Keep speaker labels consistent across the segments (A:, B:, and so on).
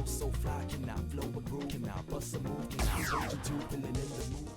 A: so fly, cannot flow a groove, cannot bust a move, cannot hold you to feeling in the mood.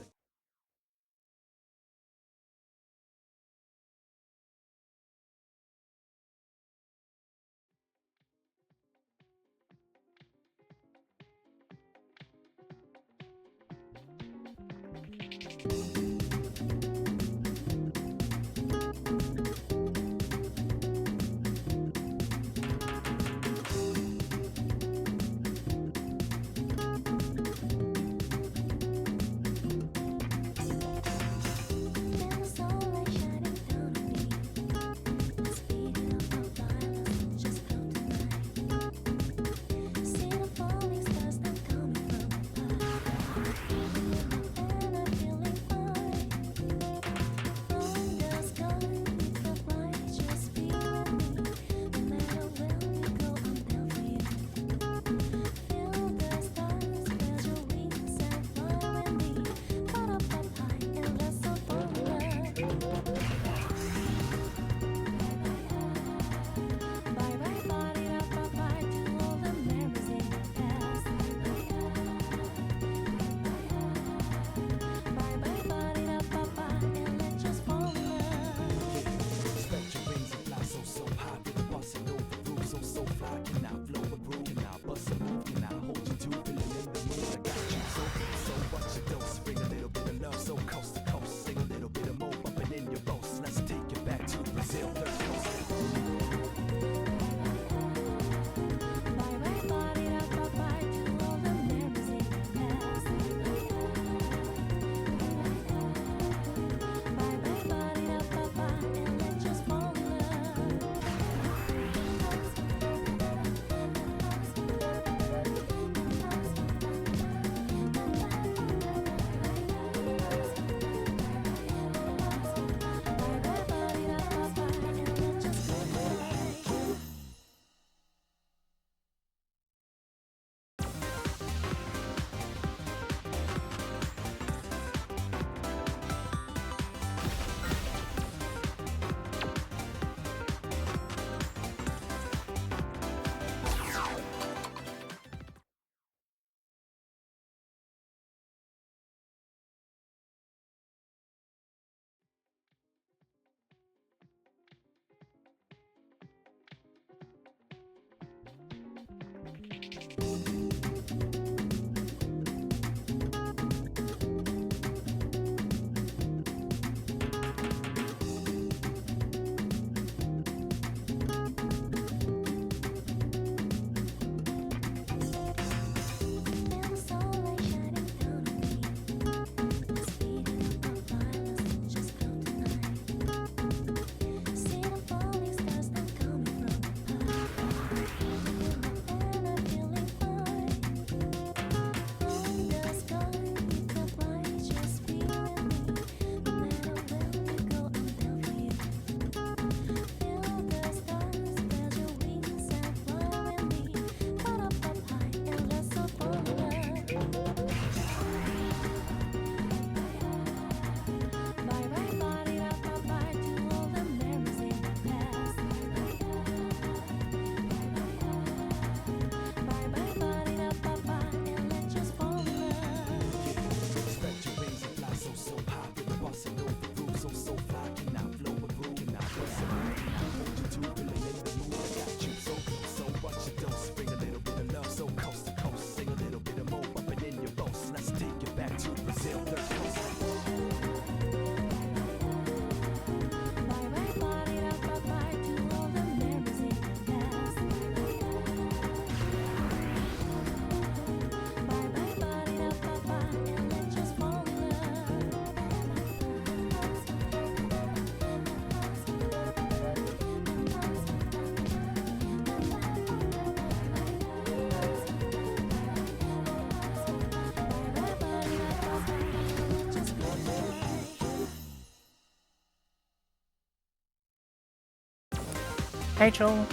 B: Hey Joel.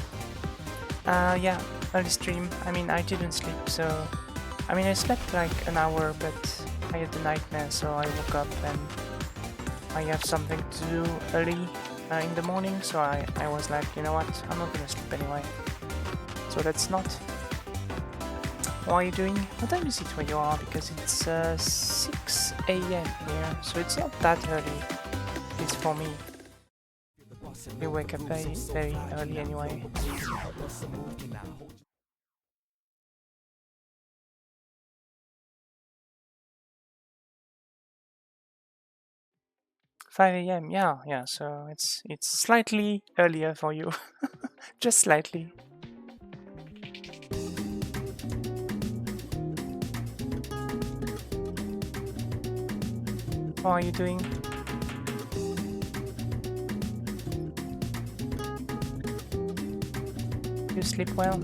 B: Yeah, early stream. I mean, I didn't sleep, so... I mean, I slept like an hour, but I had a nightmare, so I woke up and I have something to do early in the morning, so I was like, you know what, I'm not gonna sleep anyway. So let's not. How are you doing? What time is it where you are? Because it's 6 a.m. here, so it's not that early. At least for me. We wake up very, very early anyway. 5 a.m. Yeah. So it's slightly earlier for you, just slightly. How are you doing? You sleep well?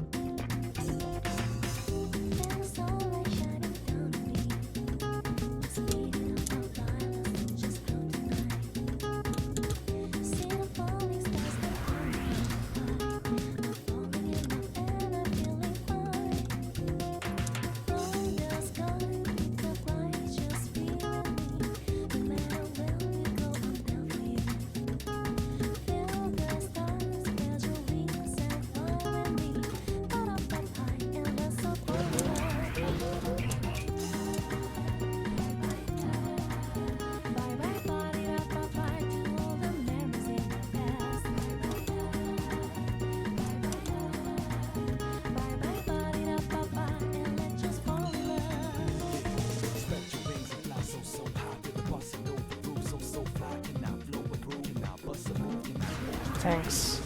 B: Thanks.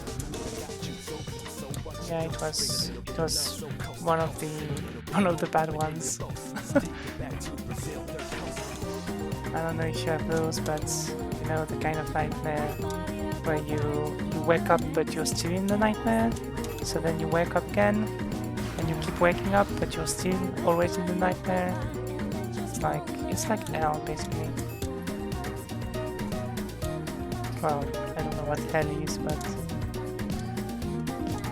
B: Yeah, it was one of the bad ones. I don't know if you have those, but you know, the kind of nightmare where you wake up but you're still in the nightmare, so then you wake up again and you keep waking up but you're still always in the nightmare. It's like hell basically. Well, I don't know what hell is, but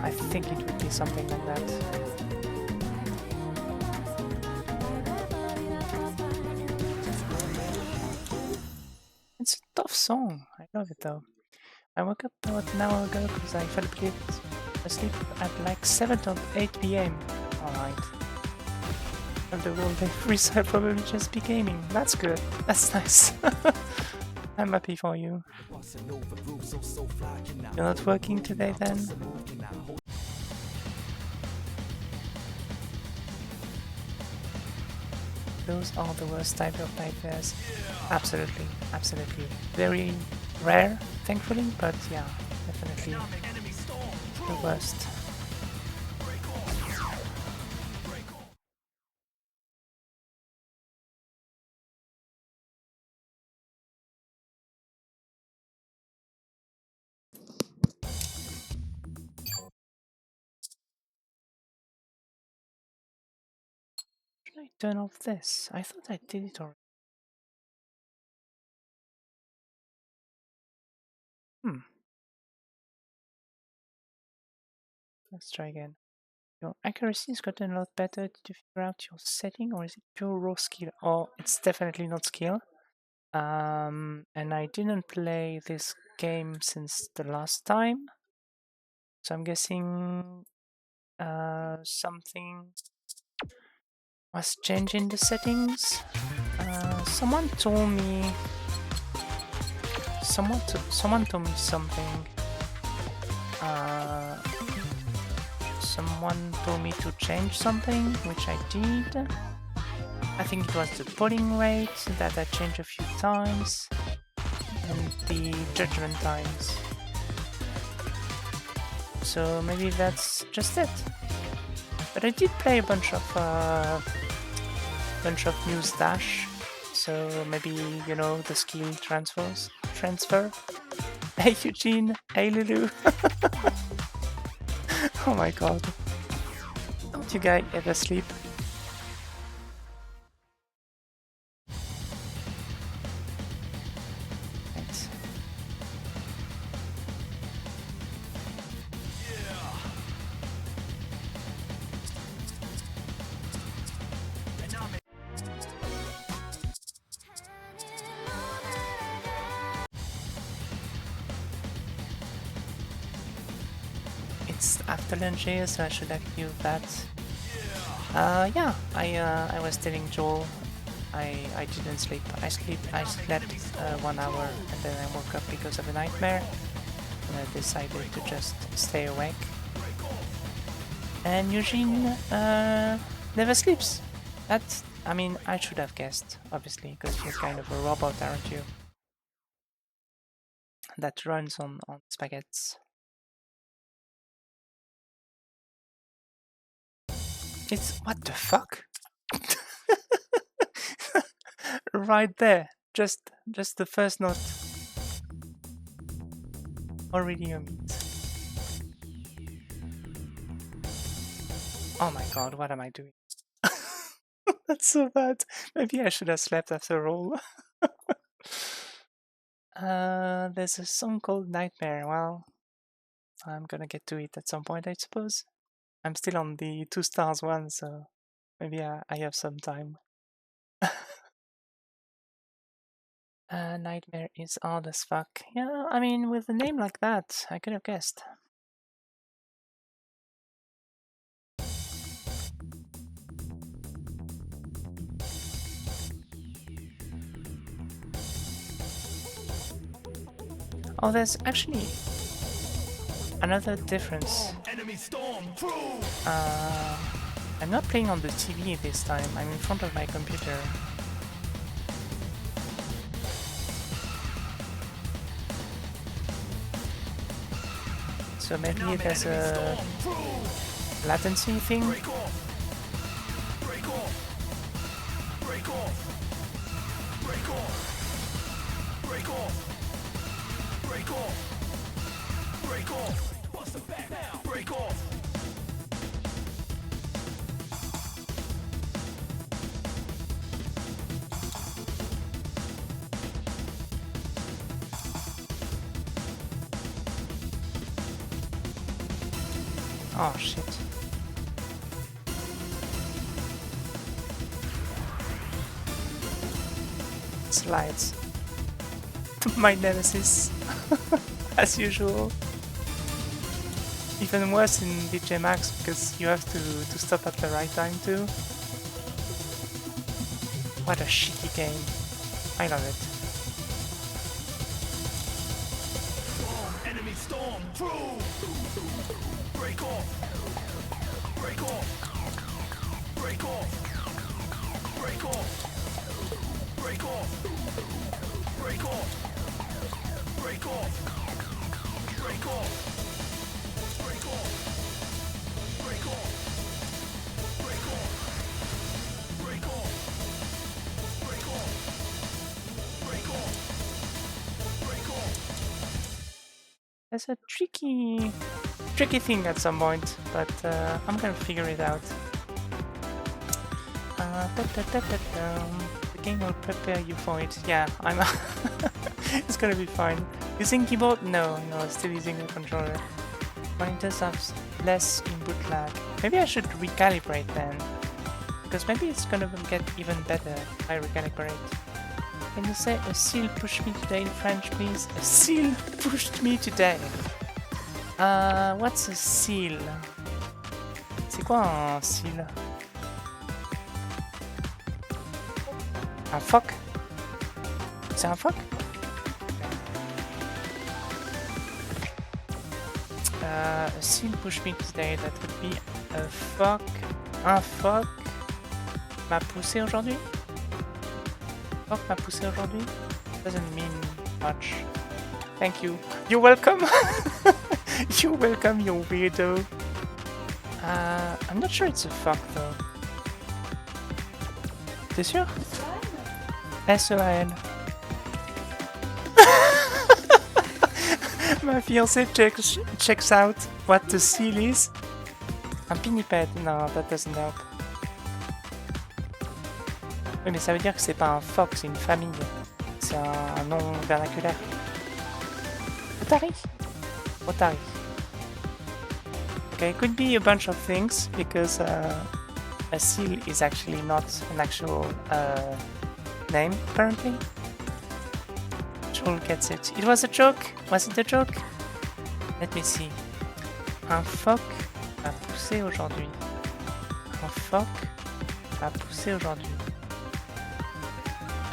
B: I think it would be something like that. It's a tough song. I love it though. I woke up about an hour ago because I fell asleep at like 7 or 8 p.m. Alright. And the whole day free, so I'll probably just be gaming. That's good. That's nice. I'm happy for you. You're not working today then? Those are the worst type of nightmares. Absolutely. Very rare, thankfully, but yeah, definitely the worst. Should I turn off this? I thought I did it already. Let's try again. Your accuracy has gotten a lot better. Did you figure out your setting, or is it pure raw skill? Oh, it's definitely not skill. And I didn't play this game since the last time, so I'm guessing something was changed in the settings. Someone told me someone told me something. Someone told me to change something, which I did. I think it was the polling rate that I changed a few times, and the judgment times. So maybe that's just it. But I did play a bunch of news dash, so maybe, you know, the skill transfer. Hey Eugene, hey Lulu. Oh my god. Don't you guys ever sleep? Thanks. It's after lunch here, so I should activate that. Yeah, I was telling Joel I didn't sleep. I slept 1 hour and then I woke up because of a nightmare. And I decided to just stay awake. And Eugene never sleeps. That's, I mean, I should have guessed, obviously, because you're kind of a robot, aren't you? That runs on spaghettis. It's, what the fuck? Right there, just the first note. Already a meat. Oh my god, what am I doing? That's so bad. Maybe I should have slept after all. There's a song called Nightmare. Well, I'm gonna get to it at some point, I suppose. I'm still on the 2 stars one, so maybe I have some time. Nightmare is odd as fuck. Yeah, I mean, with a name like that, I could have guessed. Oh, there's actually another difference. I'm not playing on the TV this time, I'm in front of my computer. So maybe there's a latency thing. Oh shit. Slides. My nemesis. As usual. Even worse in DJMax because you have to stop at the right time too. What a shitty game. I love it. Enemy storm through. Break off! Break off! Break off! Break off! Break off! Break off! Break off! Break off! Break off! Break off! Break off! Break off! Break off! Break off! Break off! That's a tricky thing at some point, but I'm gonna figure it out. The game will prepare you for it. Yeah, I'm. It's gonna be fine. Using keyboard? No, still using the controller. Monitors have less input lag. Maybe I should recalibrate then, because maybe it's gonna get even better if I recalibrate. Can you say a seal pushed me today in French, please? A seal pushed me today. What's a seal? C'est quoi un seal? Un phoque? C'est un phoque? A seal pushed me today, that would be a phoque. Un phoque m'a poussé aujourd'hui? Phoque m'a poussé aujourd'hui? Doesn't mean much. Thank you. You're welcome! You're welcome, you weirdo. I'm not sure it's a fuck though. T'es sûr? S-E-A-N. Ma fiancée checks out what the seal is. Un pinnipède, no, that doesn't help. Oui, mais ça veut dire que c'est pas un phoque, c'est une famille. C'est un nom vernaculaire. Otari? Otari. Okay, it could be a bunch of things because a seal is actually not an actual name, apparently. Joel gets it. It was a joke? Was it a joke? Let me see. Un phoque m'a poussé aujourd'hui. Oh fuck m'a poussé aujourd'hui.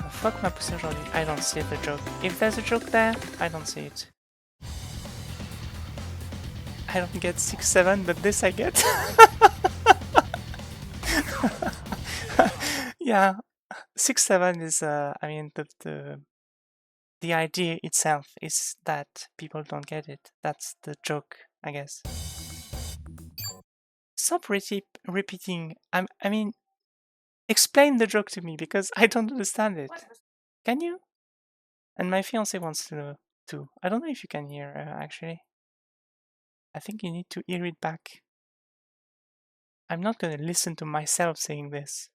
B: Oh fuck m'a poussé aujourd'hui. I don't see the joke. If there's a joke there, I don't see it. I don't get 6-7, but this I get. Yeah, 6-7 is I mean the idea itself is that people don't get it. That's the joke, I guess. Stop repeating. I mean, explain the joke to me because I don't understand it. Can you? And my fiance wants to know too. I don't know if you can hear actually. I think you need to hear it back. I'm not gonna listen to myself saying this.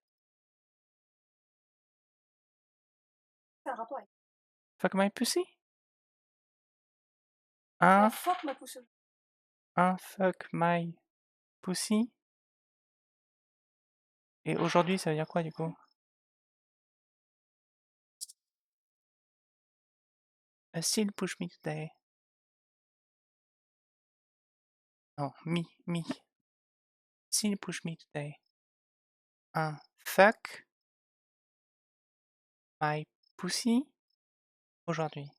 B: Fuck my pussy? Fuck my pussy. Fuck my pussy. Et aujourd'hui, ça veut dire quoi du coup? Still push me today. Non, me. Still push me today. Fuck my pussy aujourd'hui.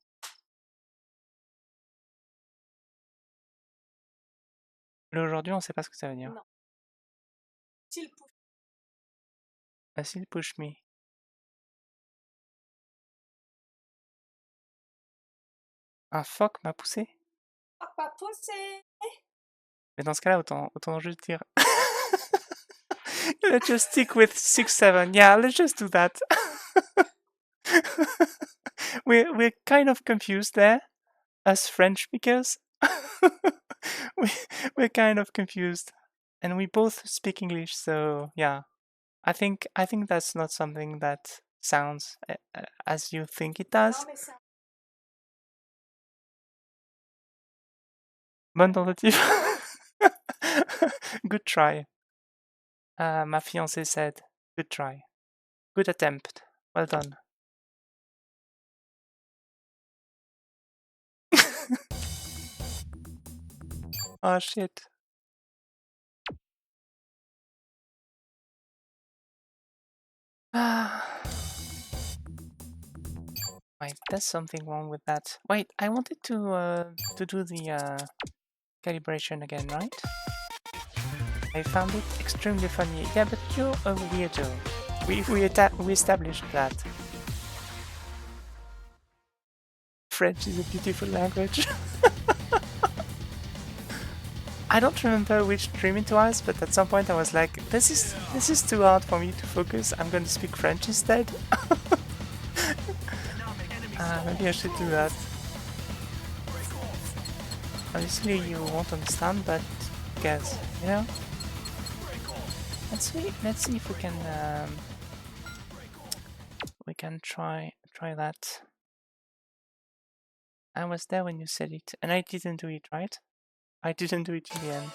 B: Le aujourd'hui, on sait pas ce que ça veut dire. Non. Still push me. Fuck m'a poussé. Fuck m'a poussé. Mais dans ce cas-là, autant juste dire. Let's just stick with 6-7. Yeah, let's just do that. we're kind of confused there, us French speakers. we're kind of confused, and we both speak English, so yeah. I think that's not something that sounds as you think it does. Bonne tentative. Good try. Ma fiancée said, good try. Good attempt. Well done. Oh shit. Wait, there's something wrong with that. Wait, I wanted to do the calibration again, right? I found it extremely funny. Yeah, but you're a weirdo. We established that. French is a beautiful language. I don't remember which stream it was, but at some point I was like, this is too hard for me to focus. I'm going to speak French instead. Maybe I should do that. Obviously you won't understand, but guess, you know? Let's see if we can try that. I was there when you said it, and I didn't do it, right? I didn't do it in the end.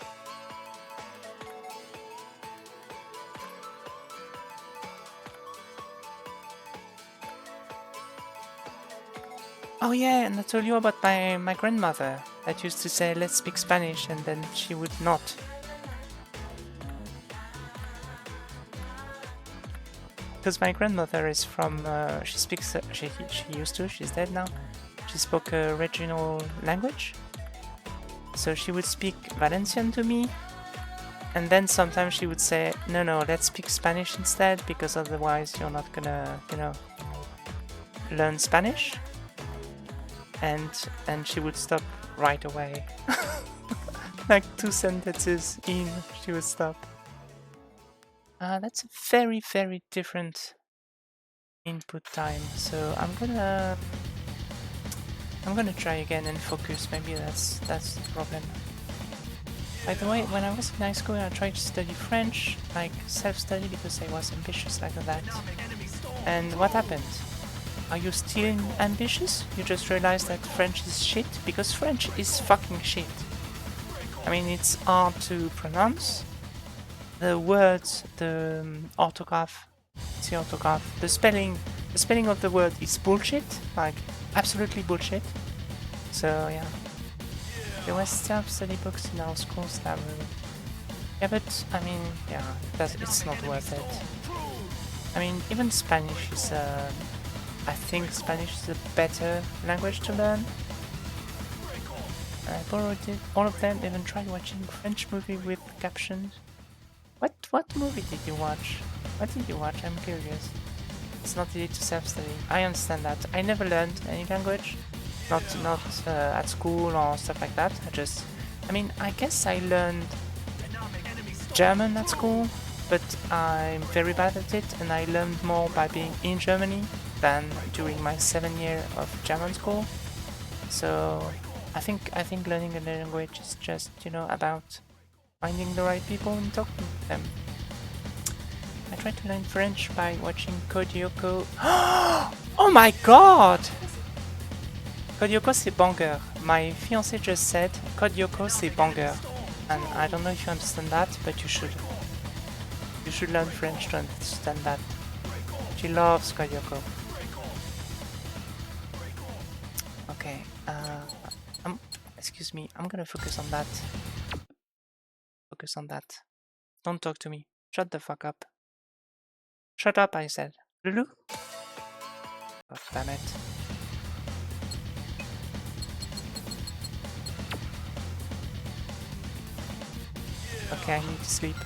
B: Oh yeah, and I told you about my grandmother that used to say, let's speak Spanish, and then she would not. Because my grandmother is from, she speaks, she used to, she's dead now. She spoke a regional language. So she would speak Valencian to me, and then sometimes she would say, no, let's speak Spanish instead, because otherwise you're not gonna, you know, learn Spanish. And she would stop right away. Like 2 sentences in, she would stop. That's a very, very different input time, so I'm gonna try again and focus. Maybe that's the problem. By the way, when I was in high school, I tried to study French, like self-study, because I was ambitious like that. And what happened? Are you still ambitious? You just realized that French is shit? Because French is fucking shit. I mean, it's hard to pronounce. The words, the orthograph, the spelling of the word is bullshit, like absolutely bullshit. So yeah, there were self-study books in our schools that were Yeah, but I mean, yeah, it's not worth it. I mean, even Spanish is, I think Spanish is a better language to learn. I borrowed it, all of them, even tried watching French movie with captions. What movie did you watch? What did you watch? I'm curious. It's not easy to self-study. I understand that. I never learned any language, not at school or stuff like that. I mean, I guess I learned German at school, but I'm very bad at it, and I learned more by being in Germany than during my 7 year of German school. So I think learning a language is just, you know, about finding the right people and talking to them. I tried to learn French by watching Kodioko. Oh my god! Kodioko c'est banger. My fiancé just said Kodioko c'est banger. And I don't know if you understand that, but you should. You should learn French to understand that. She loves Kodioko. Okay, excuse me, I'm gonna focus on that. Focus on that. Don't talk to me. Shut the fuck up. Shut up, I said. Lulu? God damn it. Okay, I need to sleep.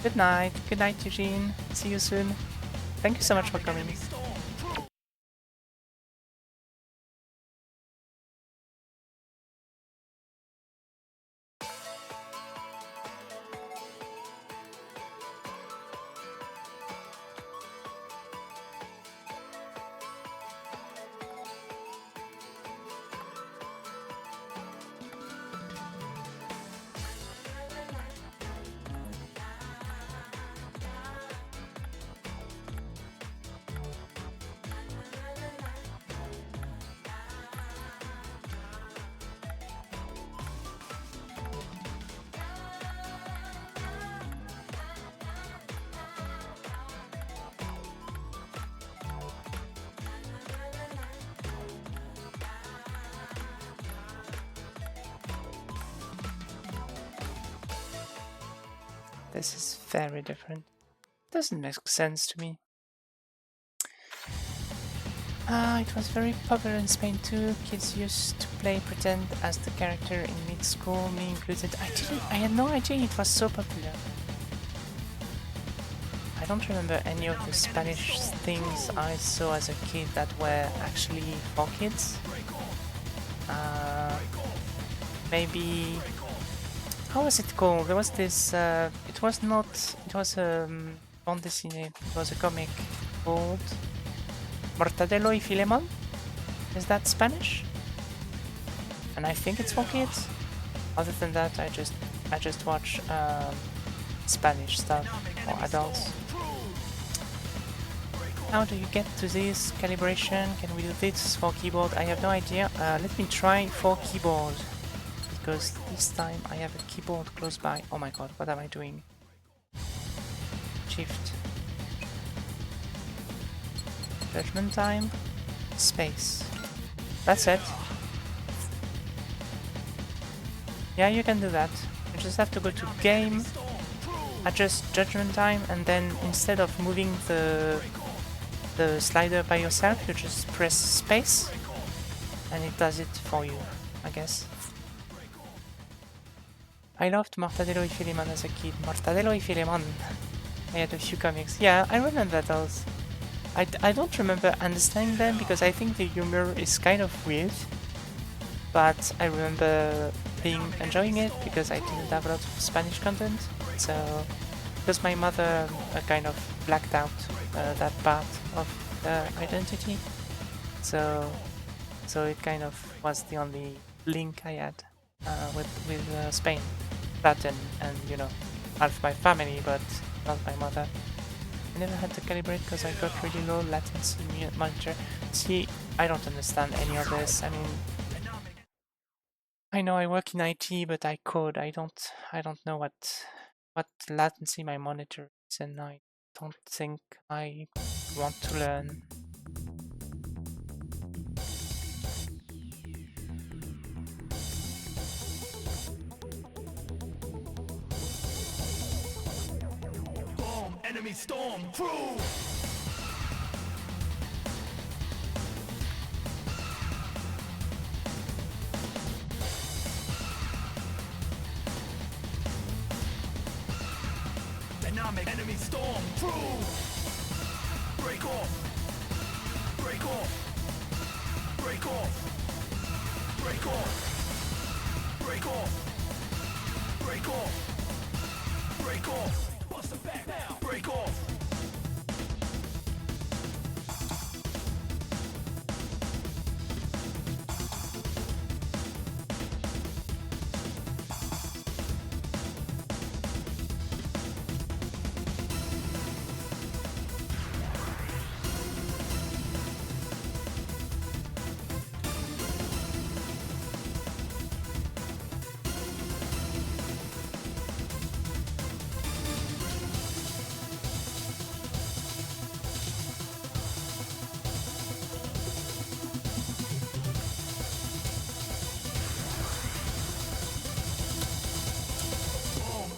B: Good night. Good night, Eugene. See you soon. Thank you so much for coming. This is very different. Doesn't make sense to me. It was very popular in Spain too. Kids used to play pretend as the character in mid-school, me included. I had no idea it was so popular. I don't remember any of the Spanish things I saw as a kid that were actually for kids. Maybe... How was it called? There was this... it was bande dessinée. It was a comic called Mortadelo y Filemon? Is that Spanish? And I think it's for kids. Other than that, I just watch Spanish stuff for adults. How do you get to this calibration? Can we do this for keyboard? I have no idea. Let me try for keyboard, because this time I have a keyboard close by. Oh my god, what am I doing? Shift. Judgment time. Space. That's it. Yeah, you can do that. You just have to go to game, adjust judgment time, and then instead of moving the slider by yourself, you just press space and it does it for you, I guess. I loved Mortadelo y Filemon as a kid. Mortadelo y Filemon. I had a few comics. Yeah, I remember those. I don't remember understanding them because I think the humor is kind of weird. But I remember enjoying it because I didn't have a lot of Spanish content. So, because my mother kind of blacked out that part of the identity. So it kind of was the only link I had with Spain. That and you know, half my family, but not my mother. I never had to calibrate because I got really low latency monitor. See, I don't understand any of this. I mean, I know I work in IT, but I code. I don't know what latency my monitor is, and I don't think I want to learn.
A: enemy storm crew. Dynamic enemy storm crew. Break off. Break off. Break off. Break off. Break off. Break off. Break off. Bust them back now. Break off.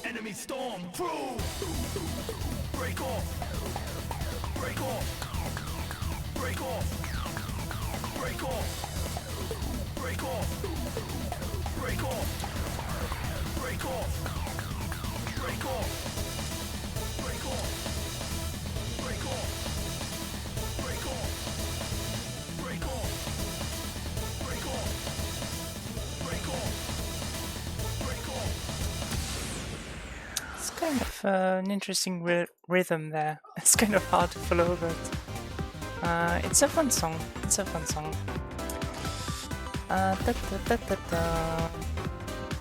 A: Enemy storm crew. Break off. Break off. Break off. Break off. Break off. Break off. Break off. Break off. Break off. Break off. Break off. Break off. Break off. Break off. Break off.
B: It's kind of an interesting rhythm there. It's kind of hard to follow, but it's a fun song. It's a fun song.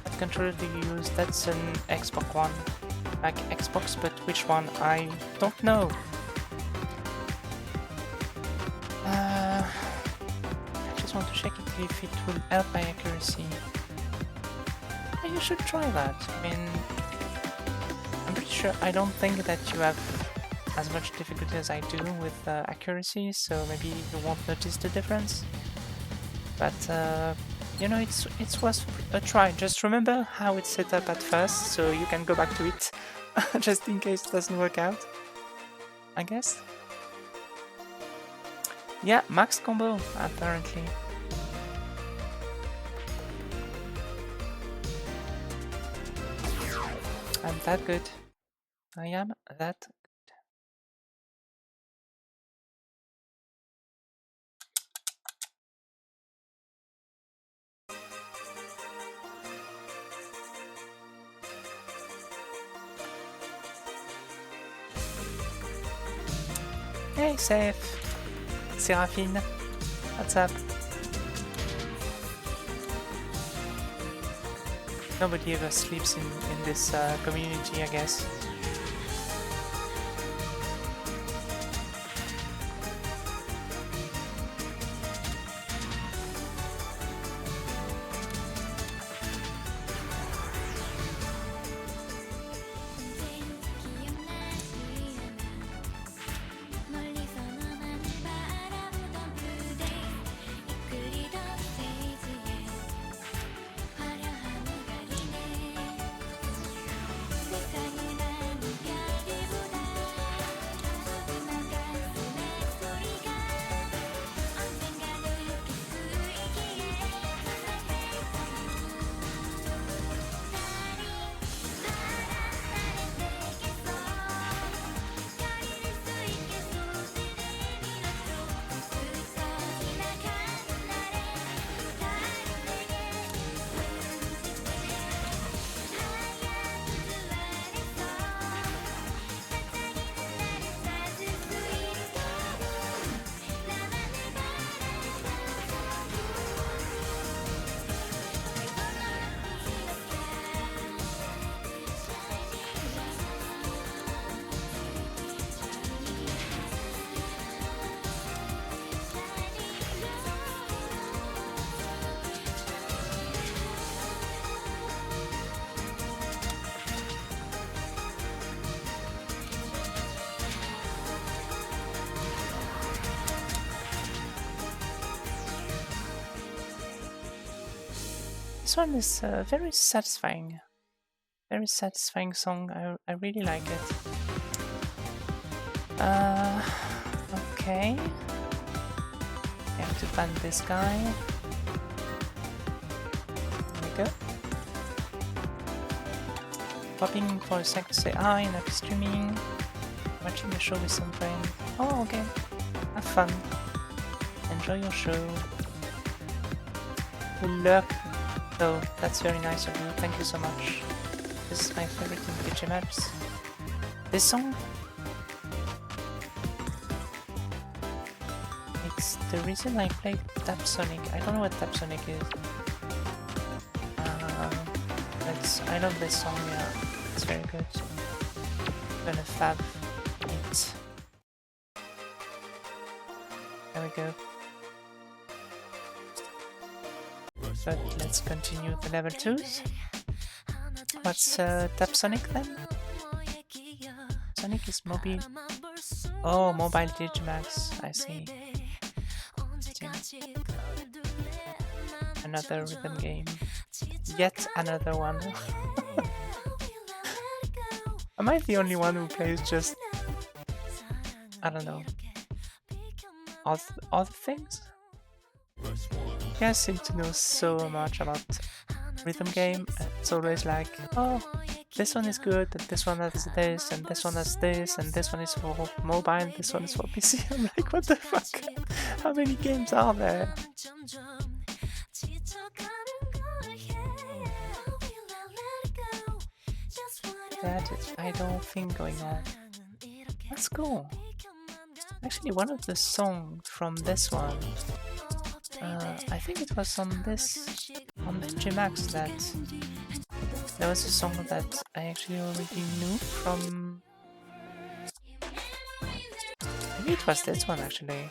B: What controller do you use? That's an Xbox One. Like Xbox, but which one? I don't know. I just want to check it if it will help my accuracy. You should try that. I mean, I'm pretty sure I don't think that you have as much difficulty as I do with accuracy, so maybe you won't notice the difference. But you know, it's worth a try. Just remember how it's set up at first, so you can go back to it, just in case it doesn't work out, I guess. Yeah, max combo, apparently. I'm that good. I am that good. Hey, Safe. Seraphine. What's up? Nobody ever sleeps in this community, I guess. This one is very satisfying. Very satisfying song. I really like it. Okay. I have to ban this guy. There we go. Popping for a sec to say hi, enough streaming. Watching the show with some friends. Oh, okay. Have fun. Enjoy your show. Look. Oh, that's very nice of you. Thank you so much. This is my favorite in DJMax. This song? It's the reason I played Tap Sonic. I don't know what Tap Sonic is. I love this song, yeah. It's very good. I'm gonna fab it. There we go. But let's continue the level 2s. What's Tap Sonic then? Sonic is mobile. Oh, mobile DJMax. I see. Another rhythm game. Yet another one. Am I the only one who plays just, I don't know, other things? You guys seem to know so much about rhythm game. It's always like, oh, this one is good, and this one has this, and this one has this, and this one is for mobile, this one is for PC. I'm like, what the fuck? How many games are there? That is, I don't think going on. Let's go. Actually, one of the songs from this one, I think it was on DJMax that there was a song that I actually already knew from. Maybe it was this one actually.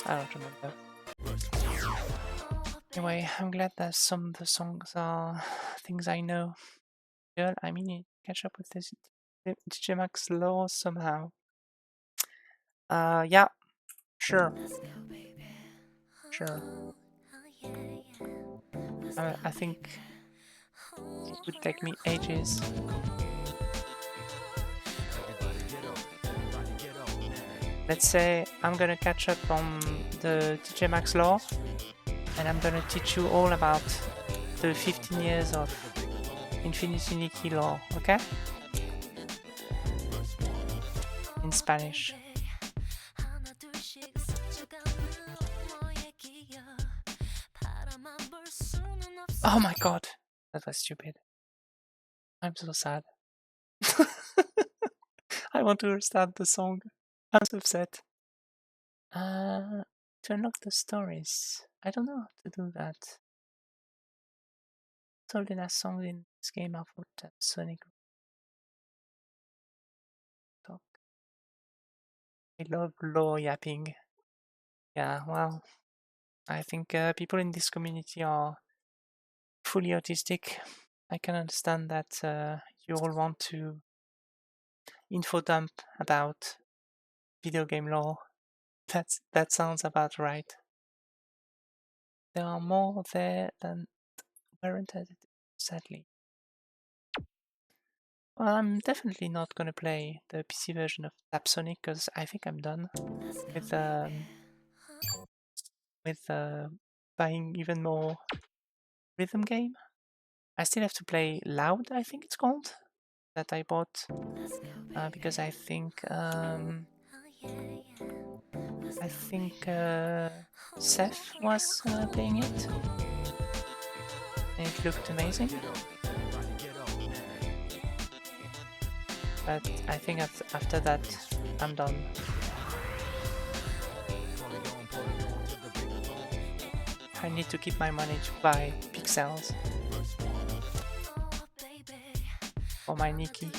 B: I don't remember. Anyway, I'm glad that some of the songs are things I know. Girl, I mean, catch up with this DJMax lore somehow. Yeah, sure. Sure. I think it would take me ages. Let's say I'm gonna catch up on the DJMax lore, and I'm gonna teach you all about the 15 years of Infinity Nikki lore, okay? In Spanish. Oh my god, that was stupid. I'm so sad. I want to restart the song. I'm so upset. To unlock the stories. I don't know how to do that. All the last songs in this game are for Tap Sonic. Talk. I love lore yapping. Yeah, well, I think people in this community are fully autistic. I can understand that you all want to info dump about video game lore. That sounds about right. There are more there than weren't edited, sadly. Well, I'm definitely not gonna play the PC version of Tap Sonic because I think I'm done with buying even more rhythm game. I still have to play Loud, I think it's called, that I bought because I think Seth was playing it, and it looked amazing. But I think after that, I'm done. I need to keep my money to buy pixels for my Nikki.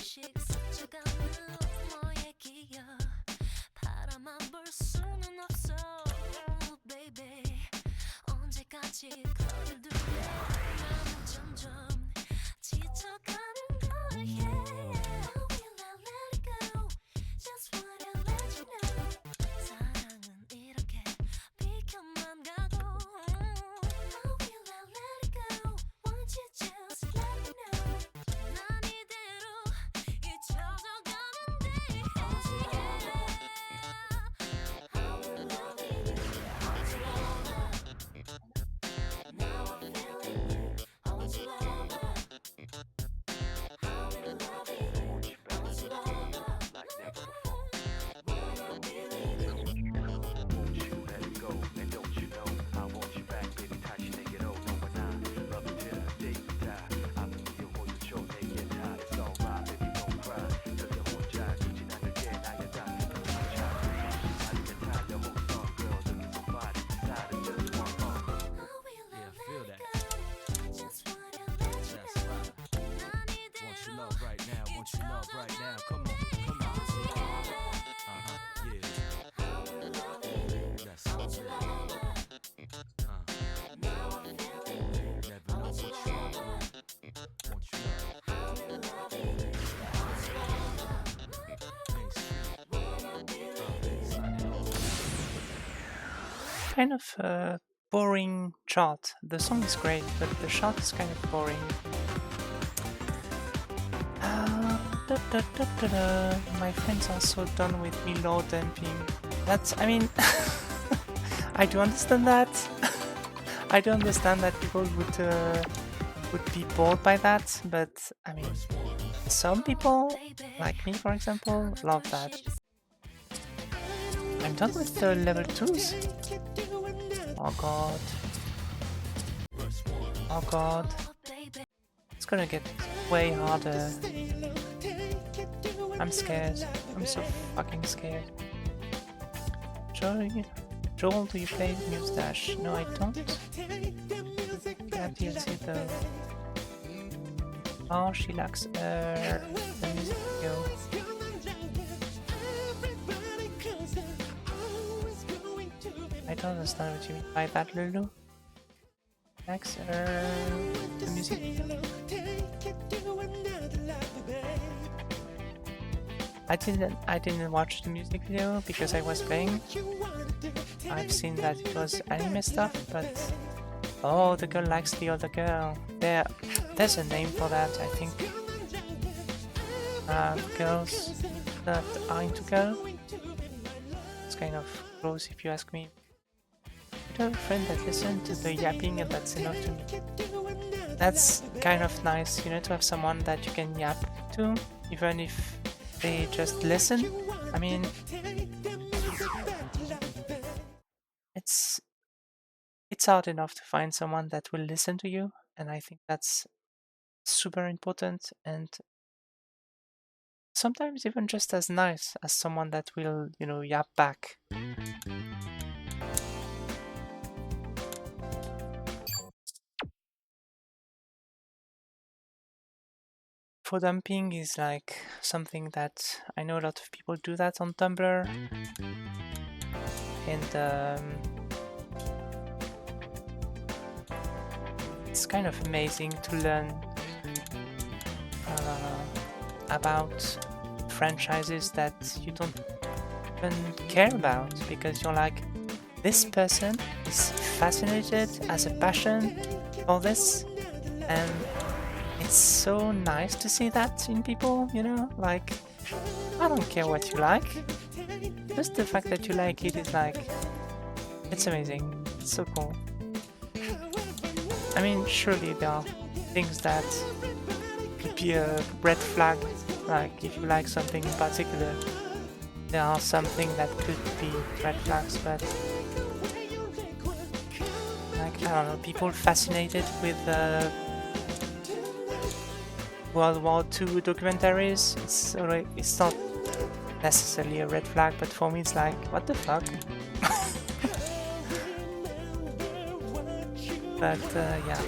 A: right now. Come on, come on. Yeah. That's so good. Never know what's wrong with. Want you
B: Kind of a boring chart. The song is great, but the chart is kind of boring. My friends are so done with me low dumping. That's, I mean, I do understand that. I do understand that people would be bored by that, but I mean, some people, like me for example, love that. I'm done with the level 2s. Oh god. Oh god. It's gonna get way harder. I'm scared. I'm so fucking scared. Joel, do you play Mustache? No, I don't. Yeah, DLC though. Oh, she likes the music video. I don't understand what you mean by that, Lulu. Likes the music. I didn't watch the music video because I was playing. I've seen that it was anime stuff, but oh, the girl likes the other girl. There's a name for that, I think. Girls that are into girl. It's kind of gross if you ask me. I have a friend that listens to the yapping and that's enough to me. That's kind of nice, you know, to have someone that you can yap to, even if they just listen. I mean, it's hard enough to find someone that will listen to you, and I think that's super important, and sometimes even just as nice as someone that will, you know, yap back. For dumping is like something that I know a lot of people do that on Tumblr, and it's kind of amazing to learn about franchises that you don't even care about, because you're like, this person is fascinated, has a passion for this, and it's so nice to see that in people, you know, like, I don't care what you like, just the fact that you like it is like, it's amazing, it's so cool. I mean, surely there are things that could be a red flag, like if you like something in particular, there are something that could be red flags, but like, I don't know, people fascinated with World War II documentaries, it's not necessarily a red flag, but for me it's like, what the fuck? But yeah.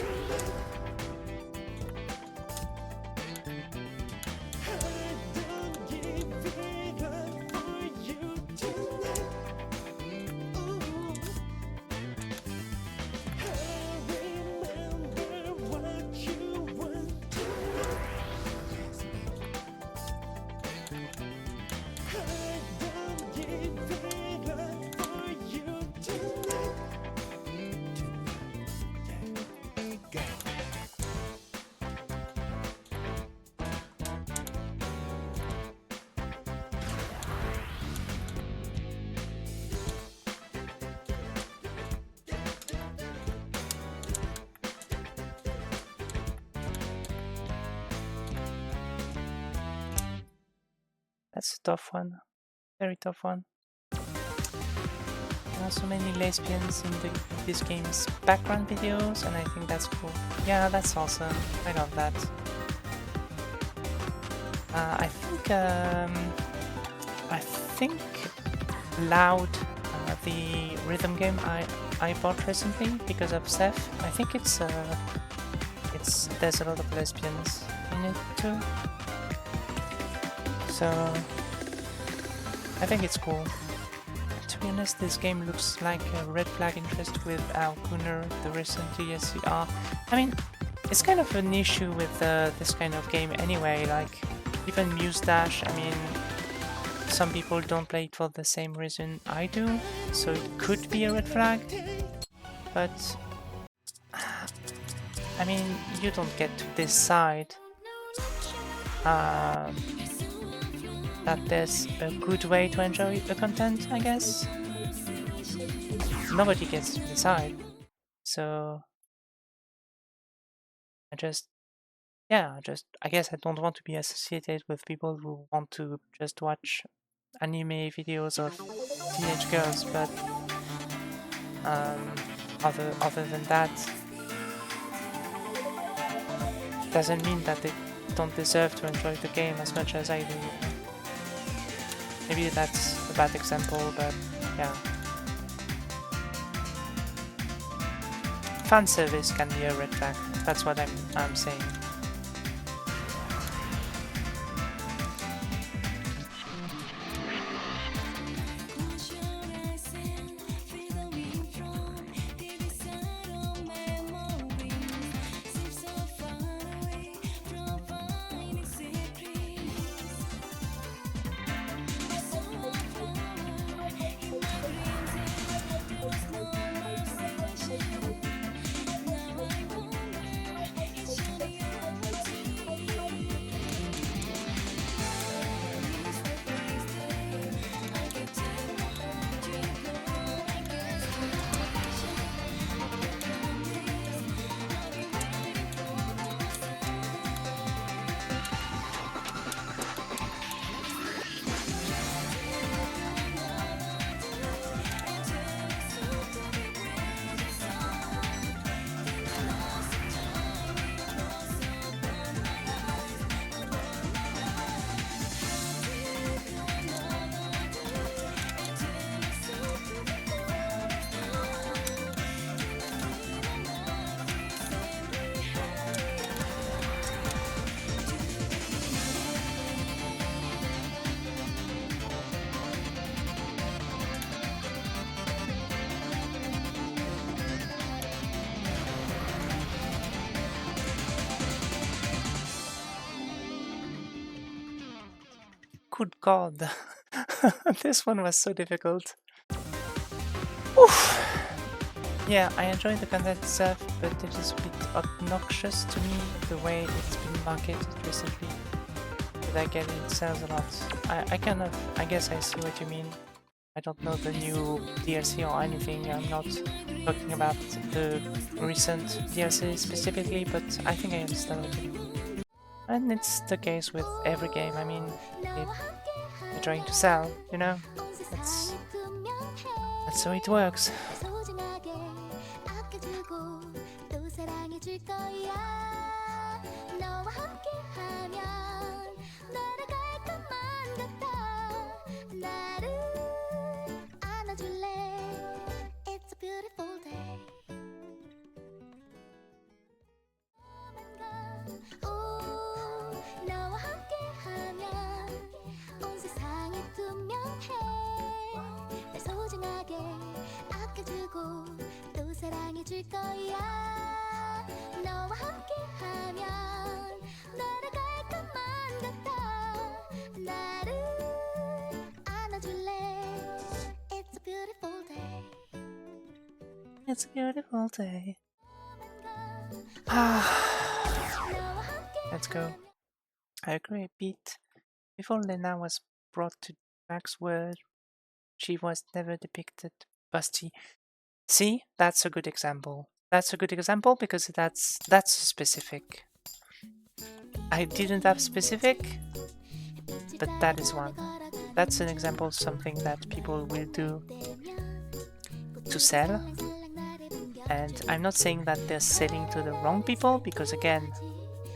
B: That's a tough one, very tough one. There are so many lesbians in this game's background videos, and I think that's cool. Yeah, that's awesome. I love that. I think Loud, the rhythm game I bought recently because of Seth. I think there's a lot of lesbians in it too. So I think it's cool. To be honest, this game looks like a red flag interest with how Gunner, the recent DLC are. I mean, it's kind of an issue with this kind of game anyway, like even Mustache, I mean, some people don't play it for the same reason I do, so it could be a red flag, but I mean, you don't get to decide that there's a good way to enjoy the content, I guess. Nobody gets to decide, so I guess I don't want to be associated with people who want to just watch anime videos of teenage girls, but other than that, doesn't mean that they don't deserve to enjoy the game as much as I do. Maybe that's a bad example, but yeah. Fan service can be a red flag. That's what I'm saying. Good God, this one was so difficult. Oof. Yeah, I enjoy the content itself, but it is a bit obnoxious to me the way it's been marketed recently. Did I get it? It sells a lot. I guess I see what you mean. I don't know the new DLC or anything. I'm not talking about the recent DLC specifically, but I think I understand what you mean. And it's the case with every game. I mean, they're trying to sell, you know? That's how it works. It's a beautiful day. Let's go. I agree, Pete. Before Lena was brought to Max's world, she was never depicted busty. See, that's a good example. That's a good example because that's specific. I didn't have specific, but that is one. That's an example of something that people will do to sell. And I'm not saying that they're selling to the wrong people, because again,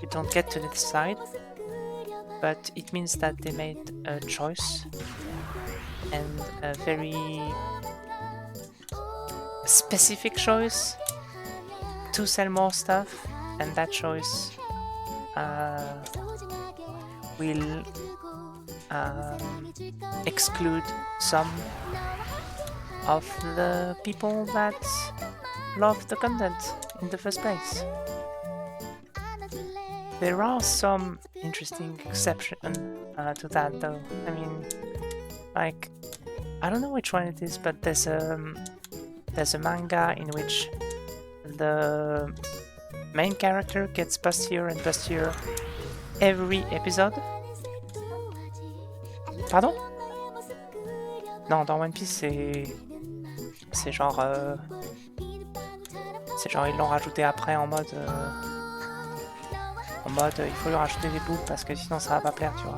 B: you don't get to decide, but it means that they made a choice, and a very specific choice to sell more stuff, and that choice will exclude some of the people that love the content in the first place. There are some interesting exceptions to that, though. I mean, like, I don't know which one it is, but there's a manga in which the main character gets bustier and bustier every episode. Pardon? Non, dans One Piece, c'est genre ils l'ont rajouté après en mode il faut lui rajouter des boobs parce que sinon ça va pas plaire, tu vois.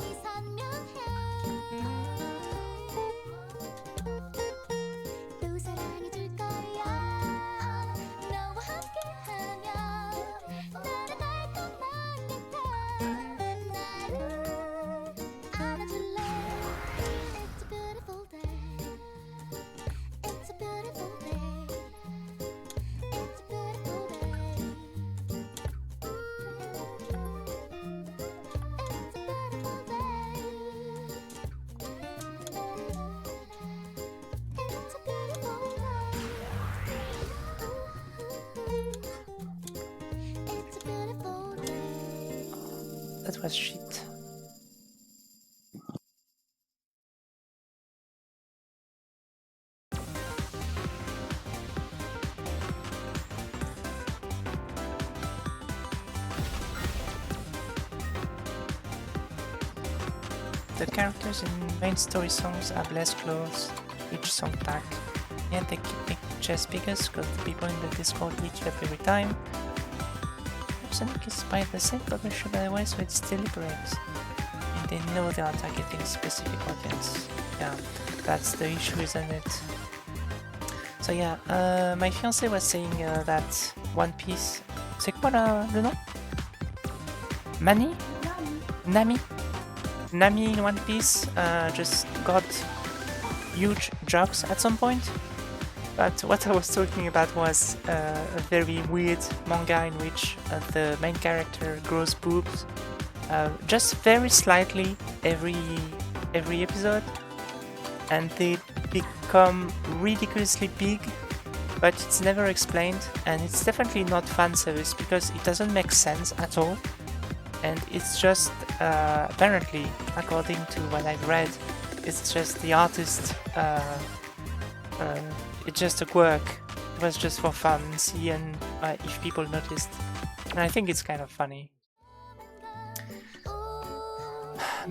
B: That was shit. The characters in main story songs have less clothes, each song tag, yet they keep making chest biggest because the people in the Discord each up every time. Sonic is by the same publisher by the way, so it's deliberate. And they know they are targeting a specific audience. Yeah, that's the issue, isn't it? So yeah, my fiancé was saying that One Piece... C'est quoi le nom? Mani? Nami? Nami in One Piece just got huge jokes at some point. But what I was talking about was a very weird manga in which the main character grows boobs just very slightly every episode, and they become ridiculously big, but it's never explained, and it's definitely not fan service because it doesn't make sense at all, and it's just apparently, according to what I've read, it's just the artist. It's just a quirk. It was just for fun, see and if people noticed. And I think it's kind of funny.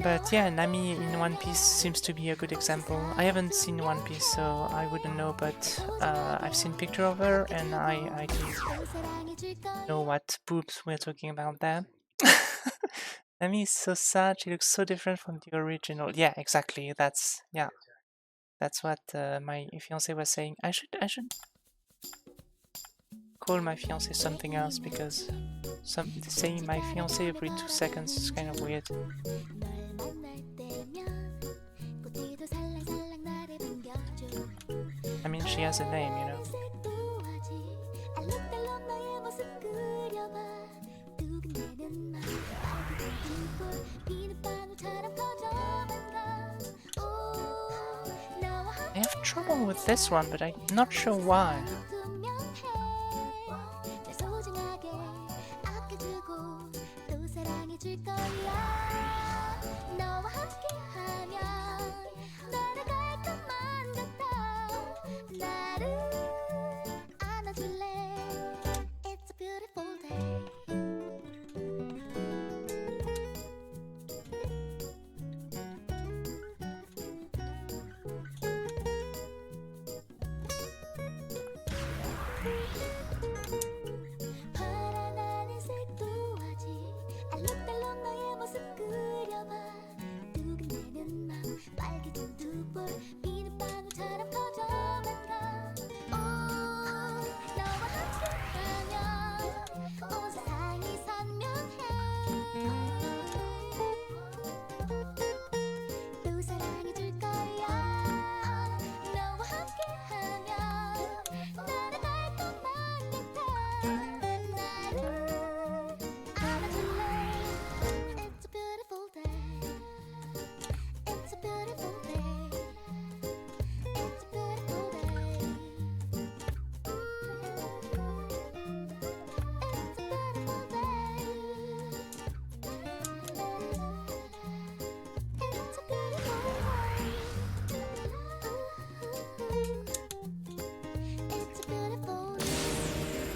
B: But yeah, Nami in One Piece seems to be a good example. I haven't seen One Piece, so I wouldn't know, but I've seen picture of her and I do know what boobs we're talking about there. Nami is so sad, she looks so different from the original. Yeah, exactly, that's what my fiancé was saying. I should call my fiancé something else because saying my fiancé every 2 seconds is kind of weird. I mean, she has a name, you know. I have trouble with this one, but I'm not sure why.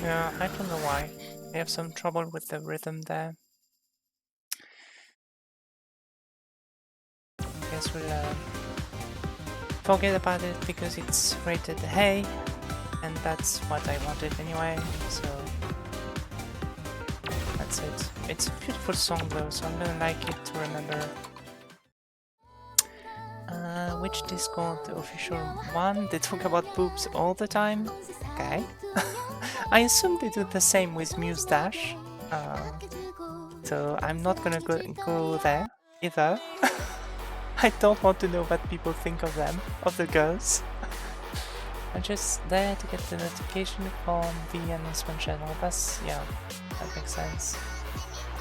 B: Yeah, I don't know why. I have some trouble with the rhythm there. Guess we'll forget about it because it's rated A, and that's what I wanted anyway, so that's it. It's a beautiful song though, so I'm gonna like it to remember. Which Discord? The official one? They talk about boobs all the time? Okay. I assume they do the same with Muse Dash. So I'm not gonna go there either. I don't want to know what people think of them, of the girls. I'm just there to get the notification from the announcement channel. That's, yeah, that makes sense.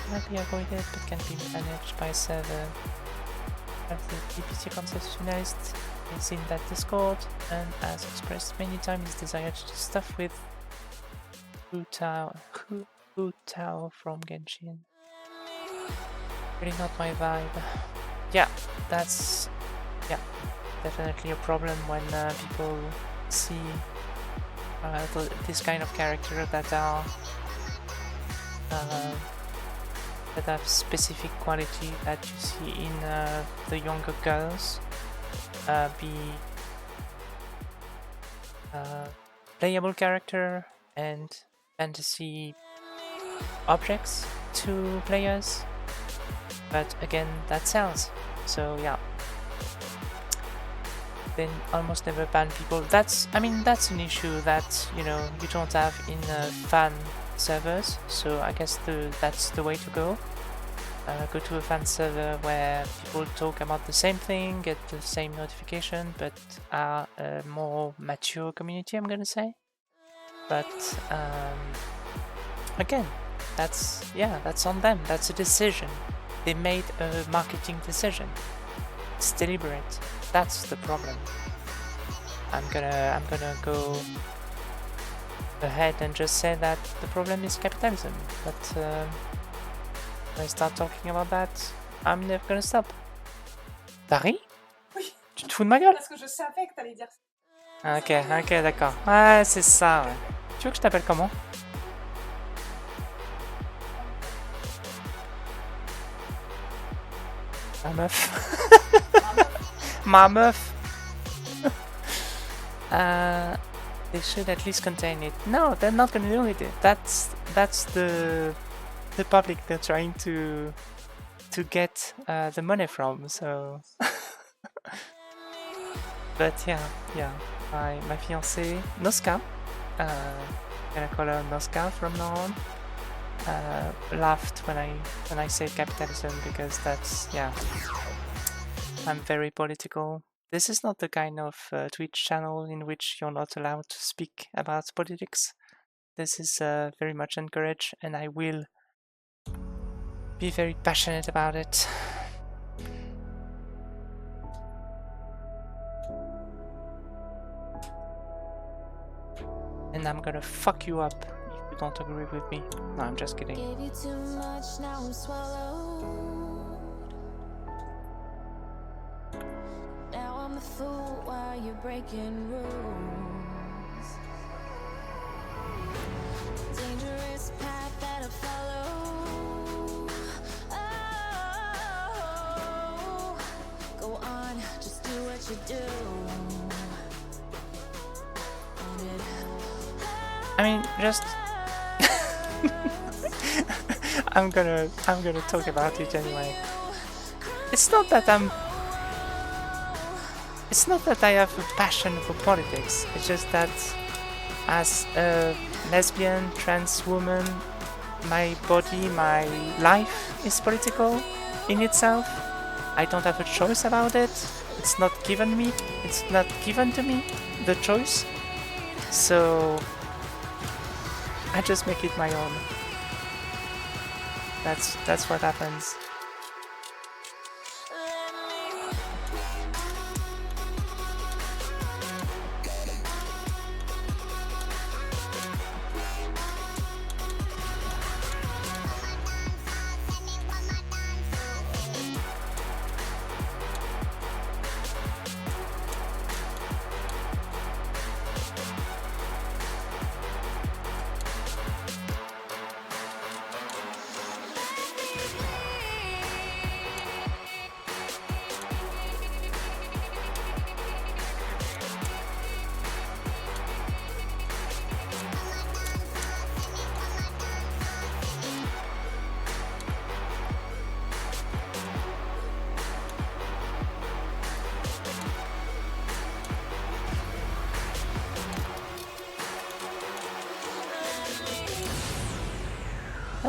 B: Might be avoided, but can be managed by a server. As the PPC conceptualized is in that Discord, and as expressed many times, his desire to do stuff with Hu Tao from Genshin. Really not my vibe. Yeah, that's definitely a problem when people see this kind of character that are that have specific quality that you see in the younger girls, be playable character and fantasy objects to players, but again that sells, so yeah. Then almost never ban people. That's an issue that you don't have in fan servers, so I guess that's the way to go. Go to a fan server where people talk about the same thing, get the same notification, but are a more mature community, I'm gonna say. But again, that's on them. That's a decision. They made a marketing decision. It's deliberate. That's the problem. I'm gonna go ahead and just say that the problem is capitalism. But when I start talking about that, I'm never gonna stop. Tari?
C: Oui.
B: Tu te fous de ma gueule?
C: Parce que je savais que t'allais dire ça.
B: Ok, d'accord. Ouais, c'est ça, ouais. Tu veux que je t'appelle comment? Ma meuf. Ma meuf. They should at least contain it. No, they're not gonna do it. That's the public they're trying to get the money from. So, but yeah. My fiancée Noska, gonna call her Noska from now on. Laughed when I say capitalism because that's I'm very political. This is not the kind of Twitch channel in which you're not allowed to speak about politics. This is very much encouraged, and I will be very passionate about it. And I'm gonna fuck you up if you don't agree with me. No, I'm just kidding.
D: Gave you too much, now I'm swallowed. Now I'm the fool while you're breaking rules. Dangerous path that I follow. Oh, go on, just do what you do.
B: I mean, just I'm gonna talk about it anyway. It's not that I have a passion for politics. It's just that as a lesbian, trans woman, my body, my life is political in itself. I don't have a choice about it. It's not given me. It's not given to me, the choice. So I just make it my own. That's what happens.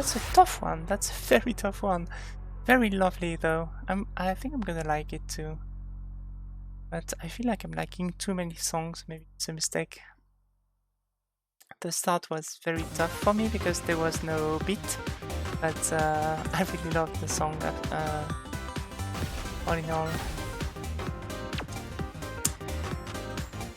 B: That's a tough one. That's a very tough one. Very lovely though. I think I'm gonna like it too. But I feel like I'm liking too many songs. Maybe it's a mistake. The start was very tough for me because there was no beat. But I really loved the song. All in all,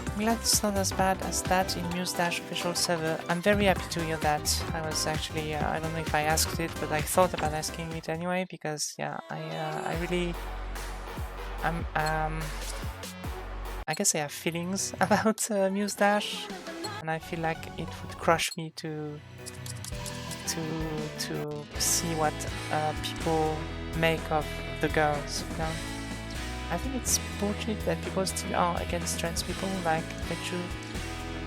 B: I'm glad it's not as bad as that in Muse Dash official server. I'm very happy to hear that. I was actually, I don't know if I asked it, but I thought about asking it anyway because, yeah, I really, I guess I have feelings about Muse Dash, and I feel like it would crush me to see what people make of the girls, you know? I think it's bullshit that people still are against trans people. Like they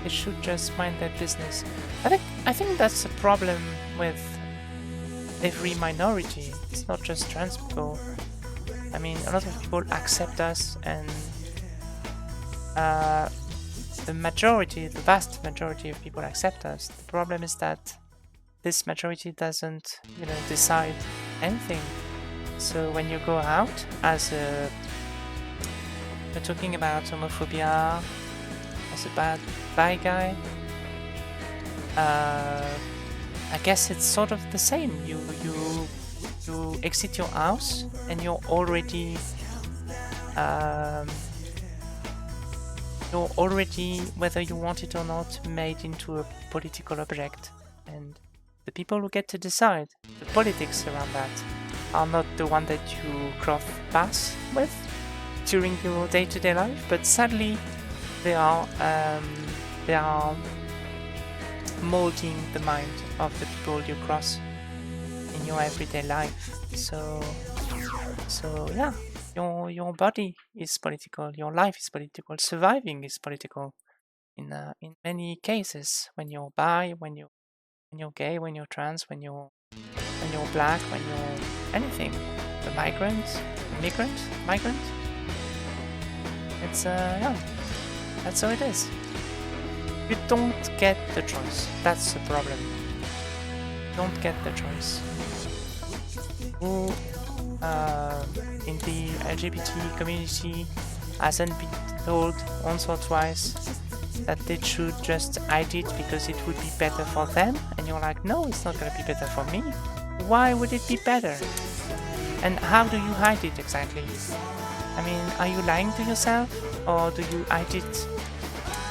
B: should just mind their business. I think that's a problem with every minority. It's not just trans people. I mean, a lot of people accept us, and the vast majority of people accept us. The problem is that this majority doesn't, decide anything. So when you go out as a we're talking about homophobia as a bad guy. I guess it's sort of the same. You exit your house and you're already whether you want it or not, made into a political object, and the people who get to decide the politics around that are not the one that you cross paths with during your day-to-day life, but sadly they are molding the mind of the people you cross in your everyday life. So yeah, your body is political, your life is political, surviving is political in many cases. When you're bi, when you're gay, when you're trans, when you're black, when you're anything, the migrant. It's yeah, that's how it is. You don't get the choice. That's the problem. You don't get the choice. Who in the LGBT community hasn't been told once or twice that they should just hide it because it would be better for them? And you're like, no, it's not gonna be better for me. Why would it be better? And how do you hide it exactly? I mean, are you lying to yourself, or do you hide it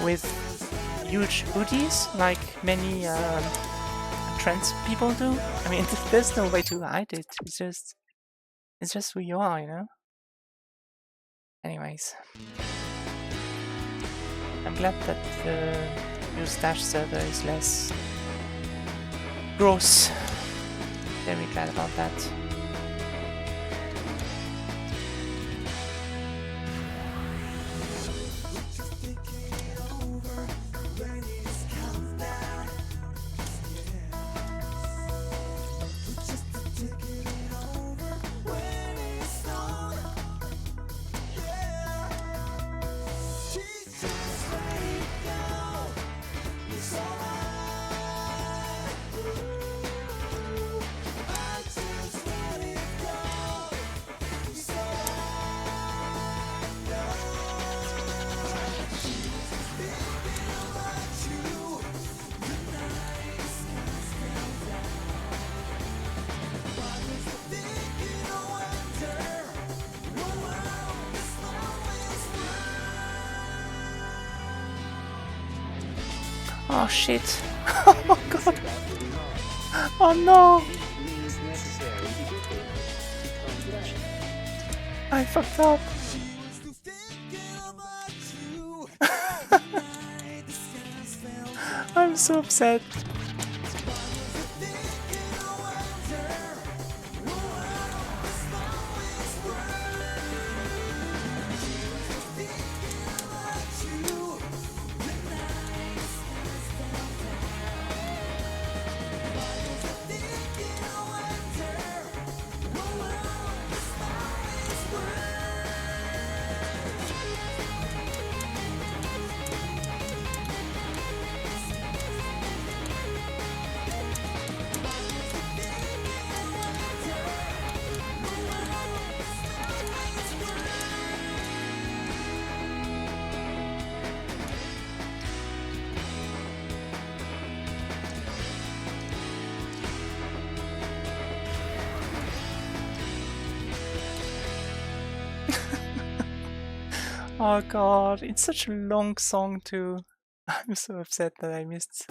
B: with huge hoodies like many trans people do? I mean, there's no way to hide it. It's just who you are, you know? Anyways, I'm glad that the Muse Dash server is less gross. Very glad about that. Oh shit. Oh god. Oh no. I fucked up. I'm so upset. Oh god, it's such a long song too. I'm so upset that I missed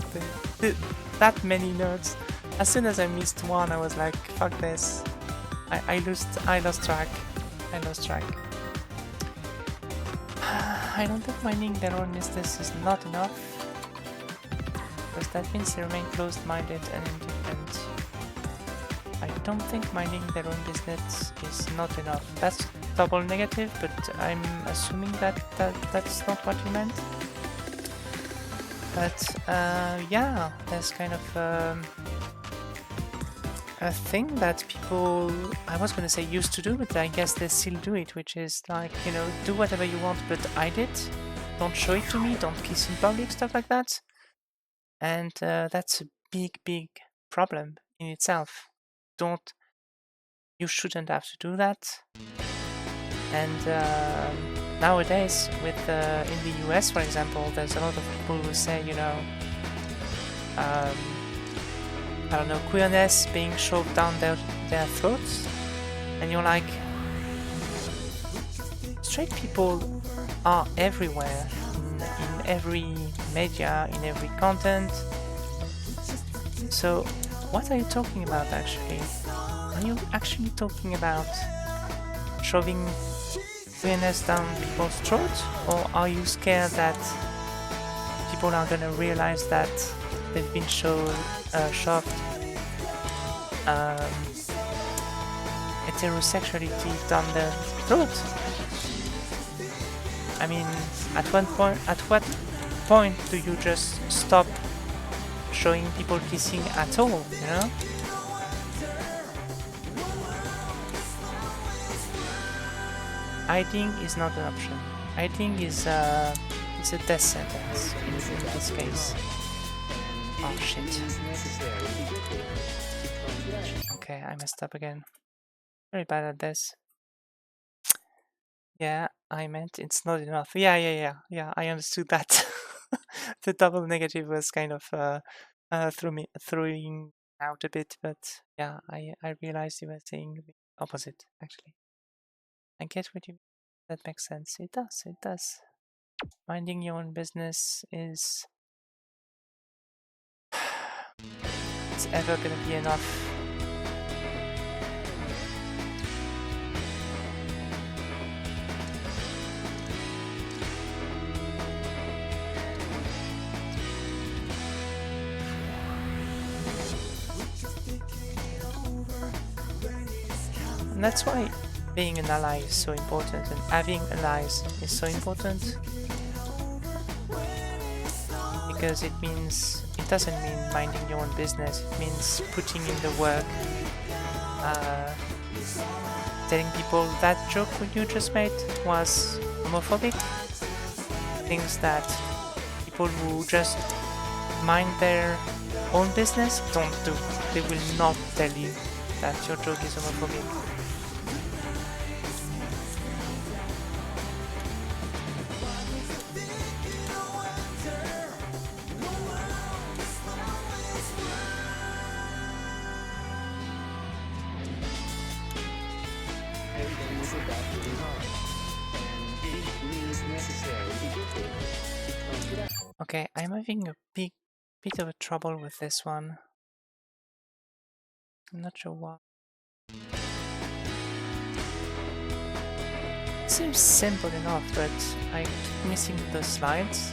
B: that many notes. As soon as I missed one, I was like, fuck this. I lost track. I lost track. I don't think mining their own business is not enough, because that means they remain closed-minded and indifferent. I don't think minding their own business is not enough. That's double negative, but I'm assuming that's not what you meant. But yeah, there's kind of a thing that people, I was gonna say used to do, but I guess they still do it, which is like, you know, do whatever you want, but hide it. Don't show it to me, don't kiss in public, stuff like that. And that's a big problem in itself. You shouldn't have to do that. And nowadays, with in the US, for example, there's a lot of people who say, you know, I don't know, queerness being shoved down their throats, and you're like, straight people are everywhere, in every media, in every content. So what are you talking about actually? Are you actually talking about shoving queerness down people's throats, or are you scared that people are gonna realize that they've been shoved heterosexuality down their throat? I mean, at what point do you just stop showing people kissing at all, you know? Hiding is not an option. Hiding is a death sentence in this case. Oh shit. Okay, I messed up again. Very bad at this. Yeah, I meant it's not enough. Yeah, I understood that. The double negative was kind of throwing out a bit, but yeah, I realized you were saying the opposite, actually. I get what you mean. That makes sense. It does. Minding your own business is... it's ever gonna be enough. And that's why being an ally is so important, and having allies is so important, because it doesn't mean minding your own business, it means putting in the work, telling people that joke you just made was homophobic, things that people who just mind their own business don't do. They will not tell you that your joke is homophobic. Okay, I'm having a bit of a trouble with this one. I'm not sure why. It seems simple enough, but I keep missing the slides.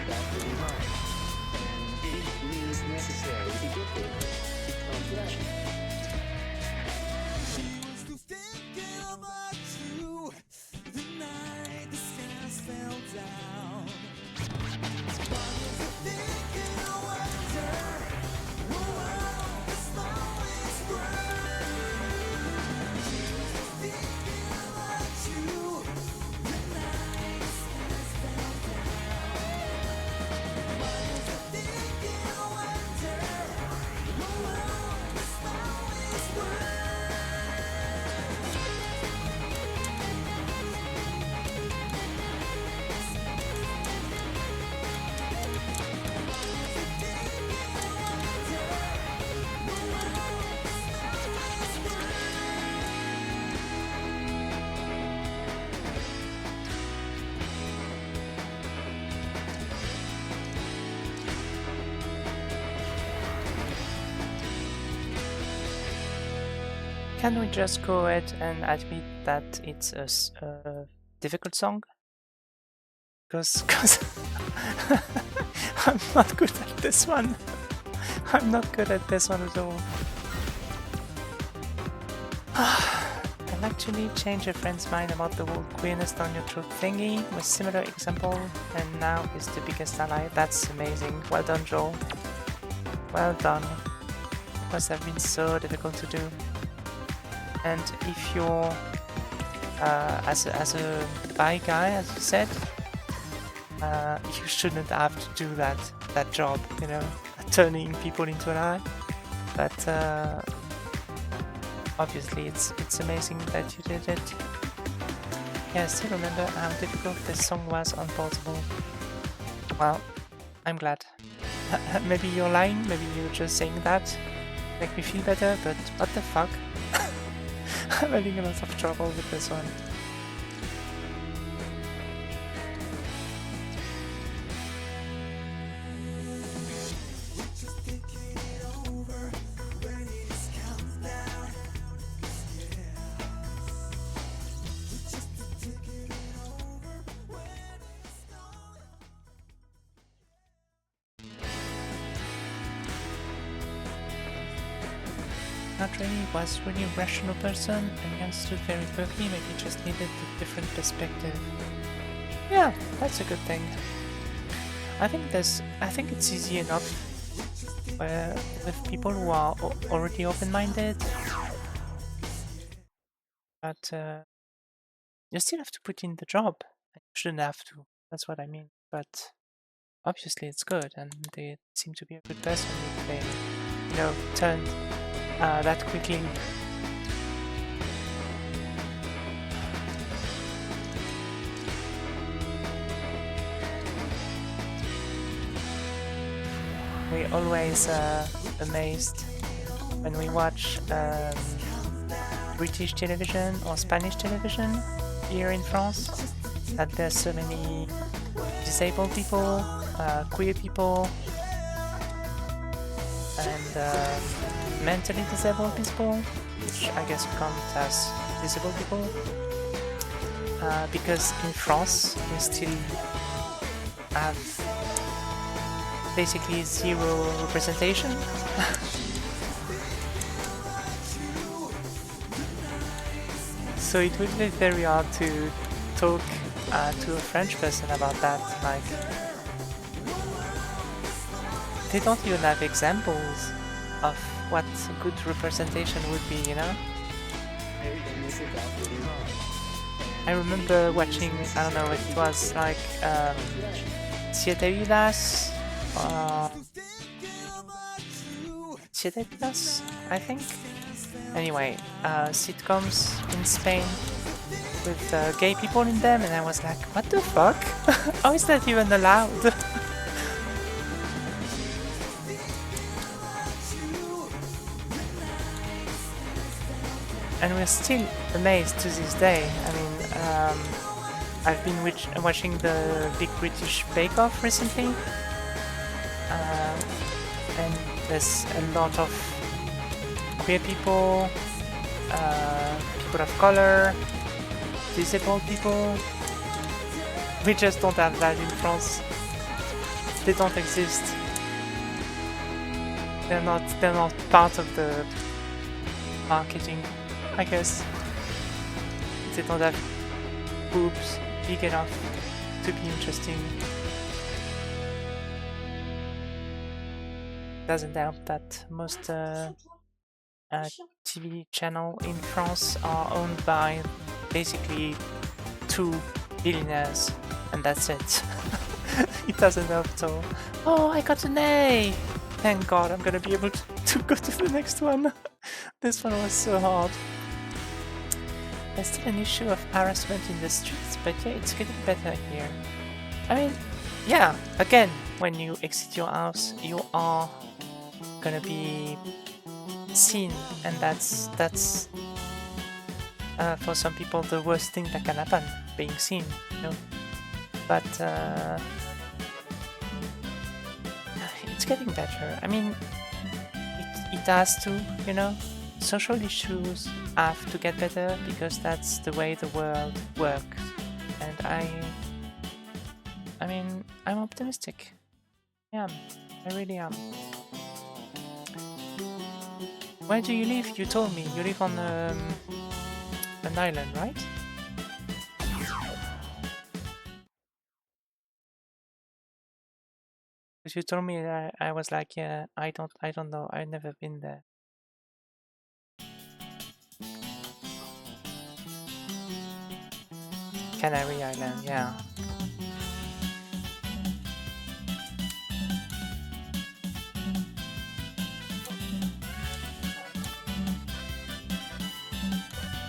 C: about getting home. And it is necessary to get there. Because
A: Still thinking about you the night the skies fell down. Thinking I wonder, oh, the snow is gray. Thinking about you the night the skies fell down. Thinking I wonder, oh, the snow is gray.
B: Can we just go ahead and admit that it's a difficult song? Because I'm not good at this one. I'm not good at this one at all. I'll actually change a friend's mind about the whole queerness down your throat thingy with similar example, and now is the biggest ally. That's amazing. Well done, Joel. Well done. Must have been so difficult to do. And if you're as a bi guy, as you said, you shouldn't have to do that job, you know, turning people into an eye. But obviously, it's amazing that you did it. Yeah, I still remember how difficult this song was on portable. Well, I'm glad. Maybe you're lying. Maybe you're just saying that. Make me feel better. But what the fuck? I'm having a lot of trouble with this one. Not really, was really a rational person and he understood very quickly, maybe just needed a different perspective. Yeah, that's a good thing. I think it's easy enough with people who are already open-minded, but you still have to put in the job. You shouldn't have to, that's what I mean. But obviously it's good, and they seem to be a good person if they, you know, turned that quickly. We're always amazed when we watch British television or Spanish television here in France that there's so many disabled people, queer people, and mentally disabled people, which I guess count as disabled people, because in France we still have basically zero representation. So it would be very hard to talk to a French person about that. Like, they don't even have examples of what good representation would be, you know? I remember watching, I don't know, it was like Siete Vidas, Siete Vidas, I think? Anyway, sitcoms in Spain with gay people in them, and I was like, what the fuck? How is that even allowed? And we're still amazed to this day. I mean, I've been watching the Big British Bake Off recently, and there's a lot of queer people, people of color, disabled people. We just don't have that in France. they don't exist. They're not part of the marketing, I guess. They don't have boobs big enough to be interesting. Doesn't help that most TV channel in France are owned by basically 2 billionaires, and that's it. It doesn't help at all. Oh, I got an A! Thank God, I'm gonna be able to go to the next one. This one was so hard. There's still an issue of harassment in the streets, but yeah, it's getting better here. I mean, yeah, again, when you exit your house, you are gonna be seen, and that's for some people the worst thing that can happen, being seen, you know. But it's getting better. I mean, it has to, you know. Social issues have to get better because that's the way the world works, and I mean, I'm optimistic. I really am. Where do you live? You told me you live on an island, right? Because you told me that I was like, yeah, I don't know. I've never been there. Canary Island, yeah.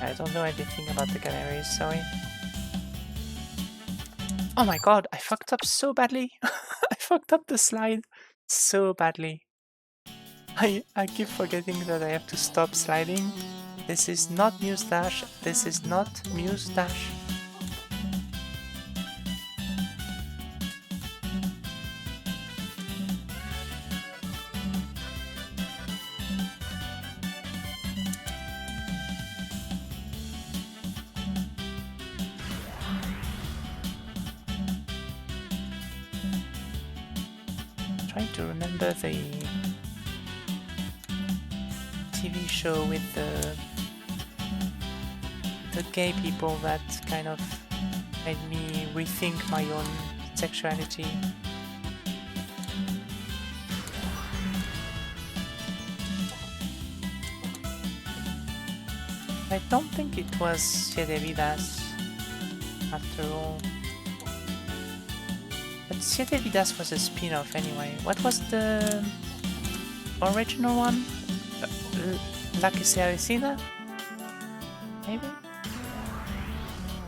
B: I don't know anything about the Canaries, sorry. Oh my god, I fucked up so badly. I fucked up the slide so badly. I keep forgetting that I have to stop sliding. This is not Mustache. This is not Mustache. Trying to remember the TV show with the gay people that kind of made me rethink my own sexuality. I don't think it was Siete Vidas after all. But Siete Vidas was a spin-off anyway. What was the original one? La que se avecina? Maybe?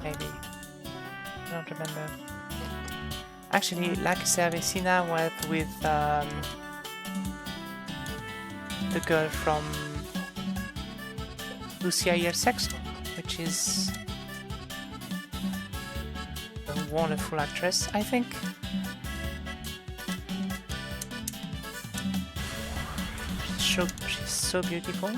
B: Maybe. I don't remember. Actually, La que se avecina was with the girl from Lucia y el Sexo, which is a wonderful actress, I think. She's so beautiful.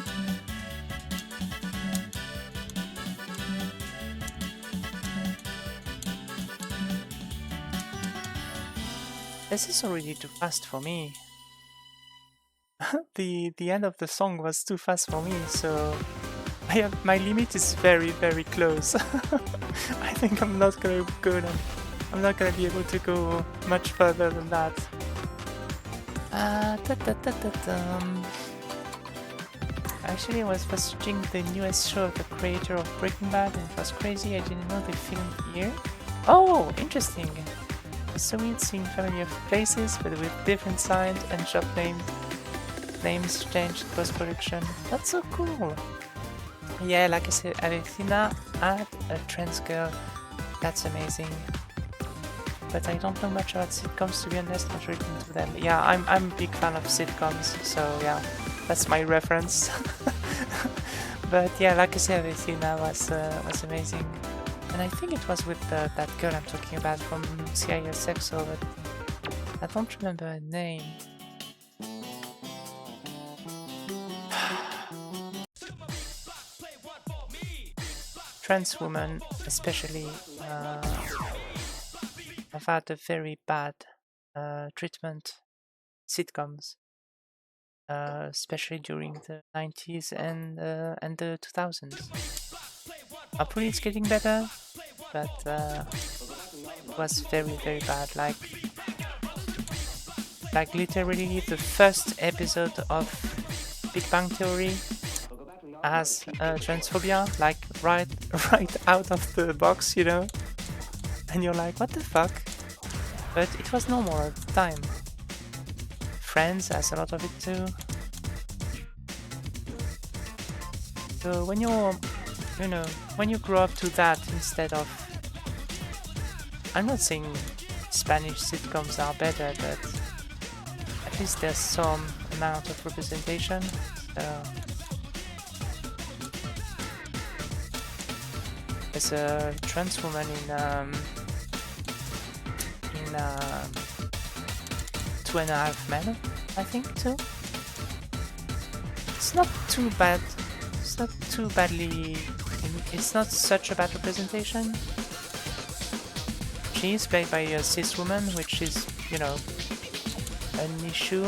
B: This is already too fast for me. The end of the song was too fast for me, so my limit is very close. I think I'm not gonna go. I'm not gonna be able to go much further than that. Actually, I was watching the newest show of the creator of Breaking Bad, and it was crazy. I didn't know they filmed here. Oh, interesting. It's so weird seeing familiar places, but with different signs and shop names changed post-production. That's so cool. Yeah, like I said, Avecina had a trans girl. That's amazing. But I don't know much about sitcoms, to be honest, not really into them. Yeah, I'm a big fan of sitcoms, so yeah, that's my reference. But yeah, like I said, Avecina was amazing. And I think it was with that girl I'm talking about from CIA Sexo, but I don't remember her name. Trans women, especially, have had a very bad treatment sitcoms, especially during the 90s and the 2000s. Hopefully it's getting better, but it was very, very bad. Like literally the first episode of Big Bang Theory has transphobia, like right out of the box, you know? And you're like, what the fuck? But it was normal at the time. Friends has a lot of it too. So when you're, you know, when you grow up to that instead of... I'm not saying Spanish sitcoms are better, but at least there's some amount of representation. So there's a trans woman in 2.5 Men, I think, too. It's not too bad. It's not too badly. It's not such a bad representation. She is played by a cis woman, which is, you know, an issue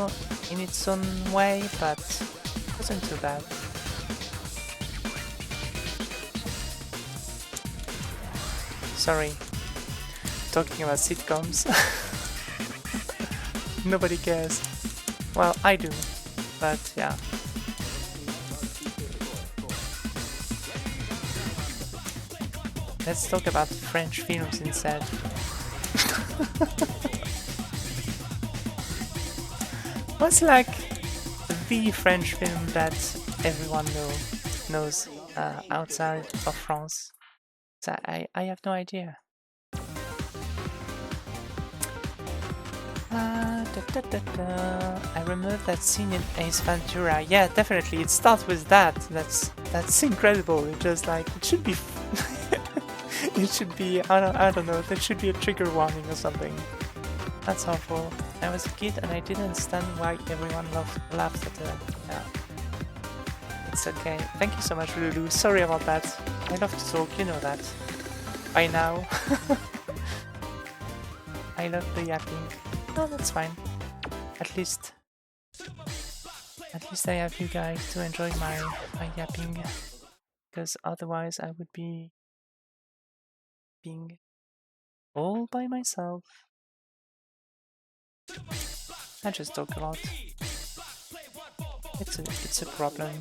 B: in its own way, but it wasn't too bad. Sorry, talking about sitcoms. Nobody cares. Well, I do, but yeah. Let's talk about French films instead. What's like the French film that everyone knows outside of France? So I have no idea. I remember that scene in Ace Ventura. Yeah, definitely. It starts with that. That's incredible. It just like it should be. It should be. I don't know. There should be a trigger warning or something. That's awful. I was a kid and I didn't understand why everyone laughed at her. Yeah. It's okay. Thank you so much, Lulu. Sorry about that. I love to talk. You know that. By now. I love the yapping. No, that's fine. At least I have you guys to enjoy my yapping, because otherwise I would be being all by myself. I just talk a lot. It's a problem.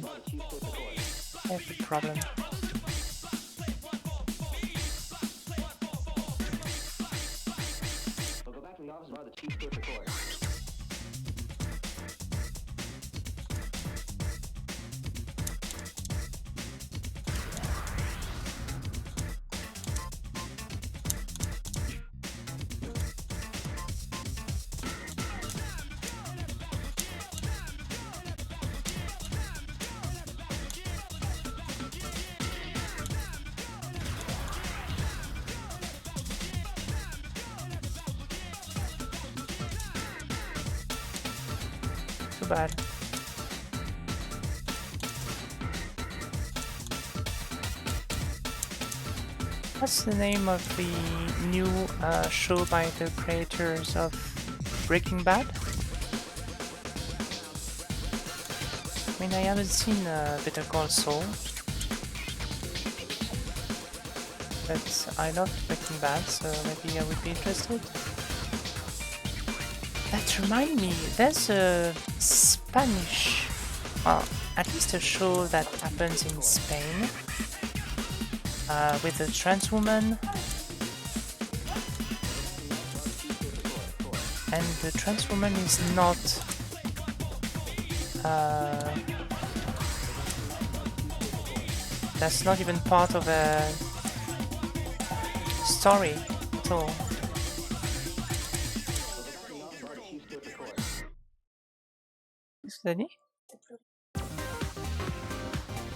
B: I have a problem. Bad. What's the name of the new show by the creators of Breaking Bad? I mean, I haven't seen Better Call Saul, but I love Breaking Bad, so maybe I would be interested. That reminds me, there's a Spanish, well, at least a show that happens in Spain with a trans woman, and the trans woman is not that's not even part of a story at all. Qu'est-ce que t'as dit?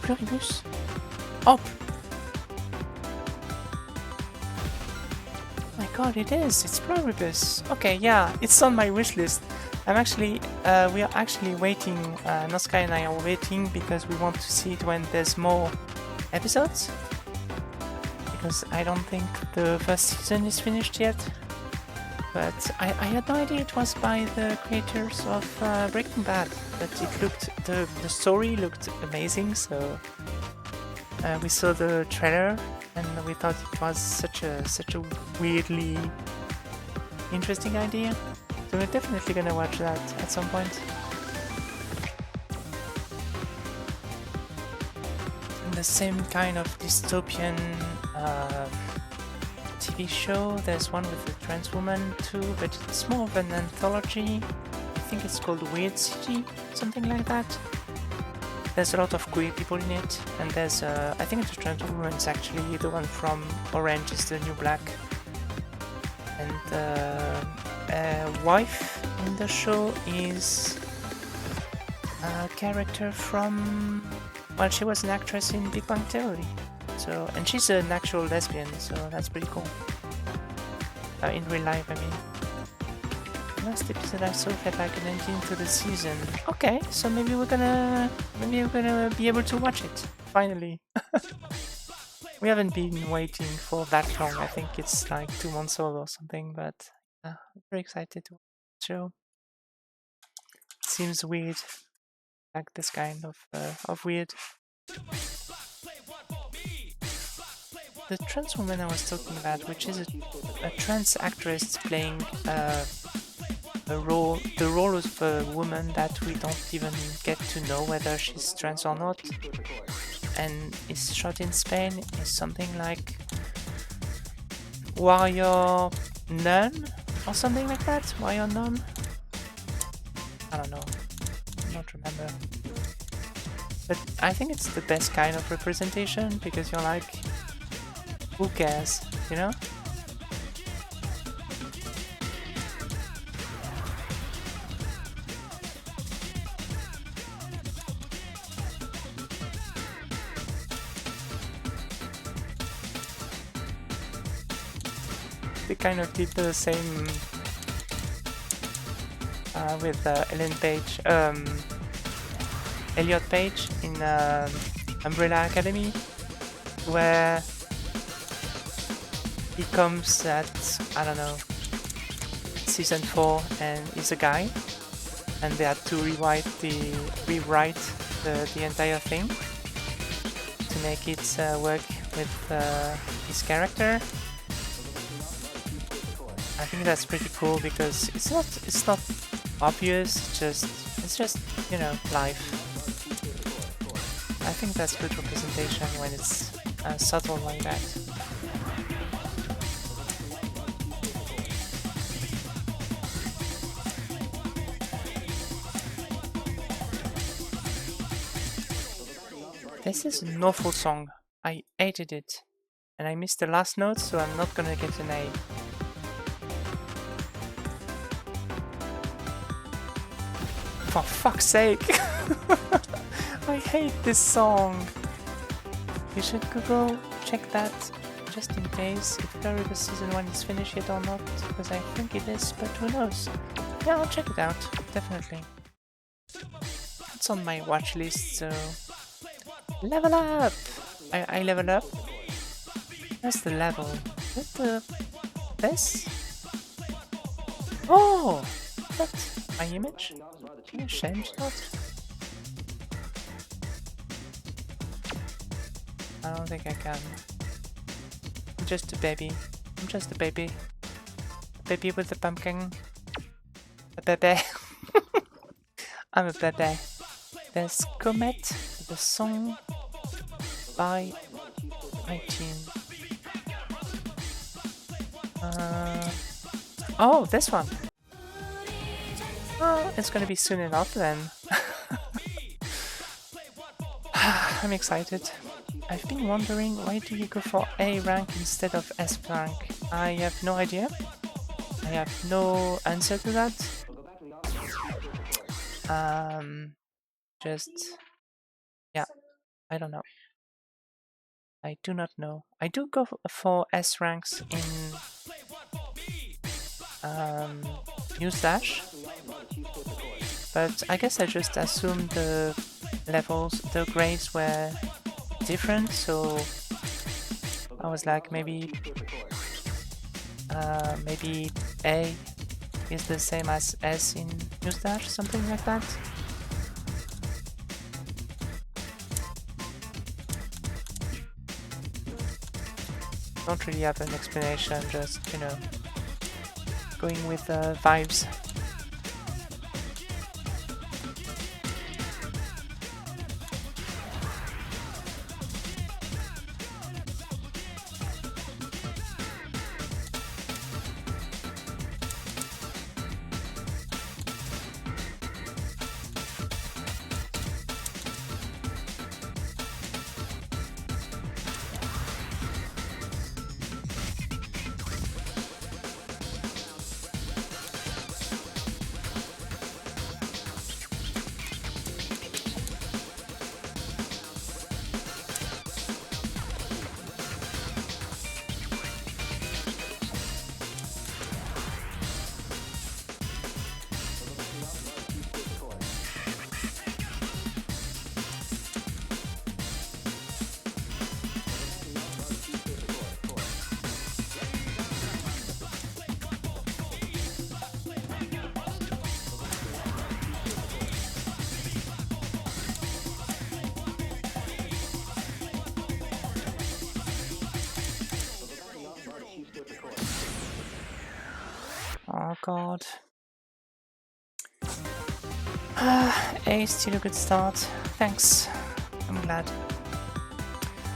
B: Pluribus? Oh! My god, it is! It's Pluribus! Okay, yeah, it's on my wish list. I'm actually, we are actually waiting, Noska and I are waiting because we want to see it when there's more episodes. Because I don't think the first season is finished yet. But I had no idea it was by the creators of Breaking Bad. But it looked the story looked amazing. So we saw the trailer and we thought it was such a weirdly interesting idea. So we're definitely gonna watch that at some point. And the same kind of dystopian TV show. There's one with a trans woman too, but it's more of an anthology. I think it's called Weird City, something like that. There's a lot of queer people in it, and there's I think it's a trans woman. It's actually the one from Orange is the New Black, and a wife in the show is a character from, well, she was an actress in Big Bang Theory. So, and she's an actual lesbian, so that's pretty cool. In real life, I mean. Last episode I saw had like an ending to the season. Okay, so maybe we're gonna be able to watch it finally. We haven't been waiting for that long. I think it's like 2 months old or something, but I'm very excited to watch the show. Seems weird, like this kind of weird. The trans woman I was talking about, which is a trans actress playing the role of a woman that we don't even get to know whether she's trans or not, and is shot in Spain, is something like Warrior Nun or something like that. Warrior Nun? I don't know. I don't remember. But I think it's the best kind of representation because you're like, who cares, you know? They kind of did the same with Ellen Page, Elliot Page in Umbrella Academy, where he comes at, I don't know, season 4 and he's a guy, and they had to rewrite the entire thing to make it work with his character. I think that's pretty cool because it's not obvious, it's just you know, life. I think that's good representation when it's subtle like that. This is an awful song. I hated it. And I missed the last note, so I'm not gonna get an A. For fuck's sake! I hate this song! You should go check that just in case if the season 1 is finished yet or not, because I think it is, but who knows? Yeah, I'll check it out, definitely. It's on my watch list, so... Level up! I level up? Where's the level? Is that this? Oh! Is that my image? Can I change that? I don't think I can. I'm just a baby. I'm just a baby. A baby with a pumpkin. A bebe. I'm a bebe. There's Comet, the song by my team. Oh, this one. Oh, it's gonna be soon enough then. I'm excited. I've been wondering, why do you go for A rank instead of S rank? I have no idea. I have no answer to that. Yeah, I don't know. I do not know. I do go for S ranks in News Dash, but I guess I just assumed the levels, the grades were different, so I was like, maybe Maybe A is the same as S in mustache, something like that. Don't really have an explanation, just, you know, going with the vibes. Oh god. A, still a good start. Thanks. I'm glad.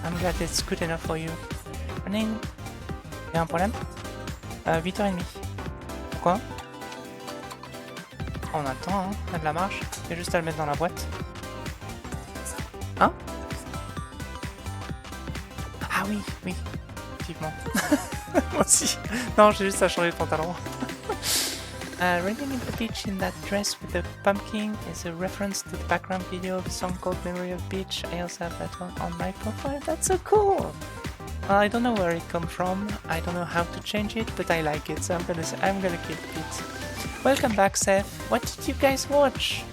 B: I'm glad it's good enough for you. Running. Y'a un problème? 8h30. Pourquoi? On a le temps, hein? On a de la marge. C'est juste à le mettre dans la boîte. Hein? Ah oui, oui. Effectivement. Moi aussi. Non, j'ai juste à changer de pantalon. Running in the beach in that dress with the pumpkin is a reference to the background video of a song called Memory of Beach. I also have that one on my profile. That's so cool! I don't know where it come from. I don't know how to change it, but I like it, so I'm gonna keep it. Welcome back, Seth. What did you guys watch?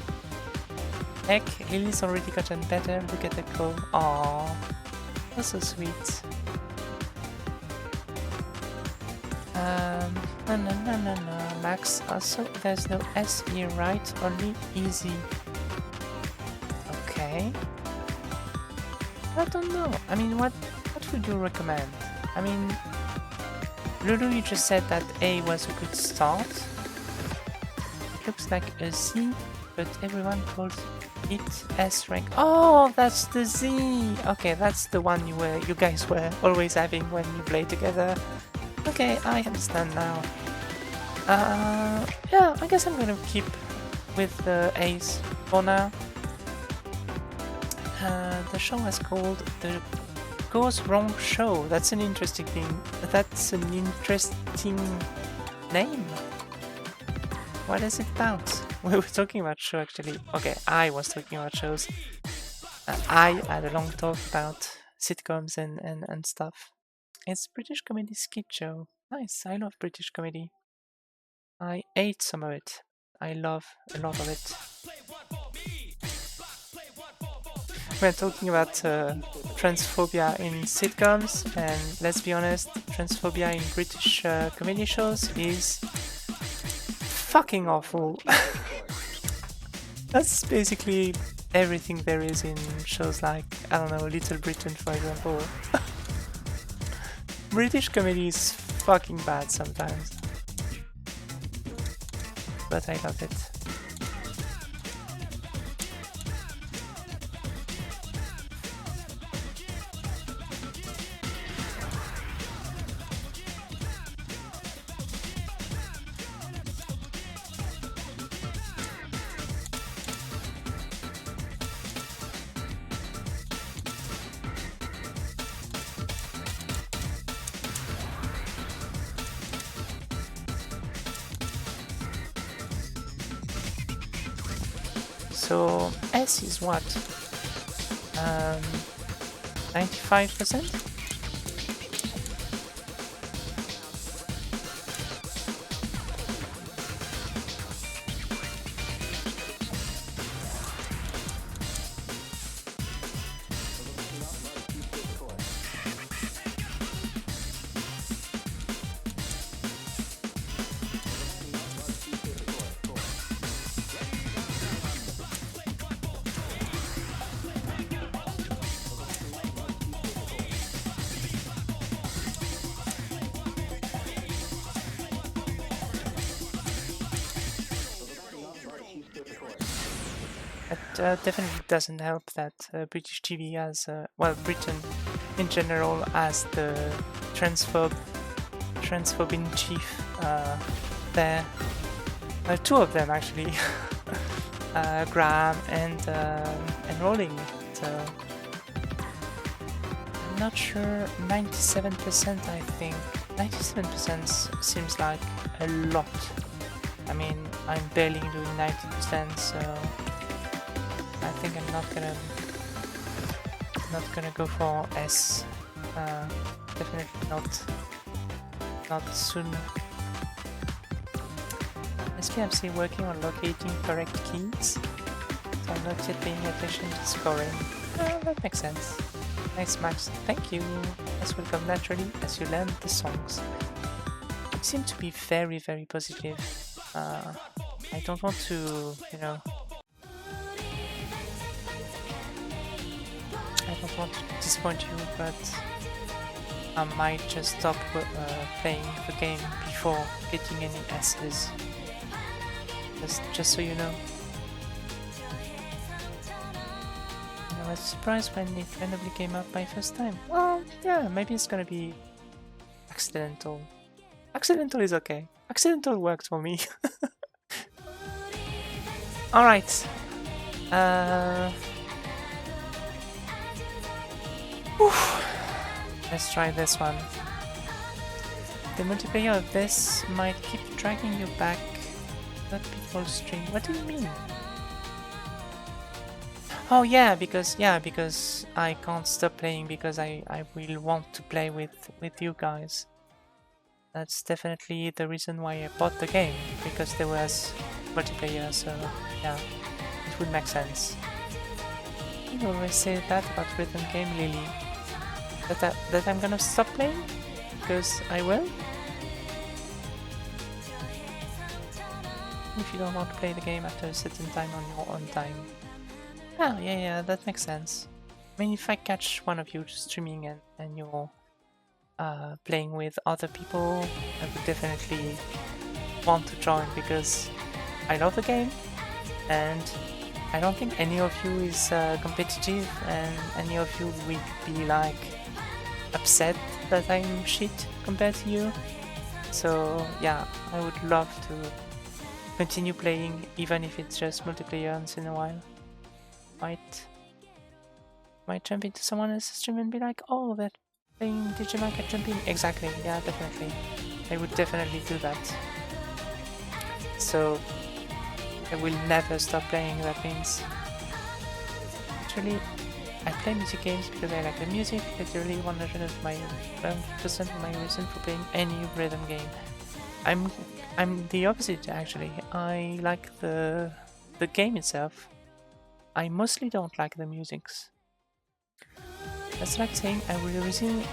B: Heck, Lily's already gotten better. Look at the go. Aww, that's so sweet. No, Max, also there's no S here, right? Only easy. Okay. I don't know. I mean, what would you recommend? I mean, Lulu, you just said that A was a good start. It looks like a Z, but everyone calls it S rank. Oh, that's the Z! Okay, that's the one you guys were always having when you play together. Okay, I understand now. Yeah, I guess I'm gonna keep with the A's for now. The show was called The Goes Wrong Show. That's an interesting thing. That's an interesting name. What is it about? We were talking about show actually. Okay, I was talking about shows. I had a long talk about sitcoms and stuff. It's British comedy skit show. Nice, I love British comedy. I ate some of it. I love a lot of it. We're talking about transphobia in sitcoms, and let's be honest, transphobia in British comedy shows is fucking awful. That's basically everything there is in shows like, I don't know, Little Britain, for example. British comedy is fucking bad sometimes, but I love it. So S is what? 95%? It definitely doesn't help that British TV has, well, Britain in general has the transphobe in chief there. Two of them actually, Graham and Rowling. So I'm not sure. 97%, I think. 97% seems like a lot. I mean, I'm barely doing 90%, so I think I'm not gonna go for S. Definitely not soon. SPMC working on locating correct keys, so I'm not yet paying attention to scoring. That makes sense. Nice, Max. Thank you. This will come naturally as you learn the songs. You seem to be very, very positive. I don't want to, you know, I don't want to disappoint you, but I might just stop playing the game before getting any S's. Just so you know. I was surprised when it randomly came up my first time. Well, yeah, maybe it's gonna be accidental. Accidental is okay. Accidental works for me. Alright. Let's try this one. The multiplayer of this might keep dragging you back. Not people stream. What do you mean? Oh yeah, because I can't stop playing because I will want to play with you guys. That's definitely the reason why I bought the game, because there was multiplayer, so yeah, it would make sense. You always say that about rhythm game, Lily. That I'm gonna stop playing? Because I will? If you don't want to play the game after a certain time on your own time. Oh, yeah, that makes sense. I mean, if I catch one of you streaming and you're playing with other people, I would definitely want to join because I love the game and I don't think any of you is competitive and any of you will be like upset that I'm shit compared to you. So yeah, I would love to continue playing even if it's just multiplayer once in a while. Might jump into someone else's stream and be like, oh, they're playing DJMax at jumping. Exactly, yeah, definitely. I would definitely do that. So I will never stop playing, that means. Actually, I play music games because I like the music. Literally 100% of my reason for playing any rhythm game. I'm the opposite actually. I like the game itself. I mostly don't like the musics. That's like saying I will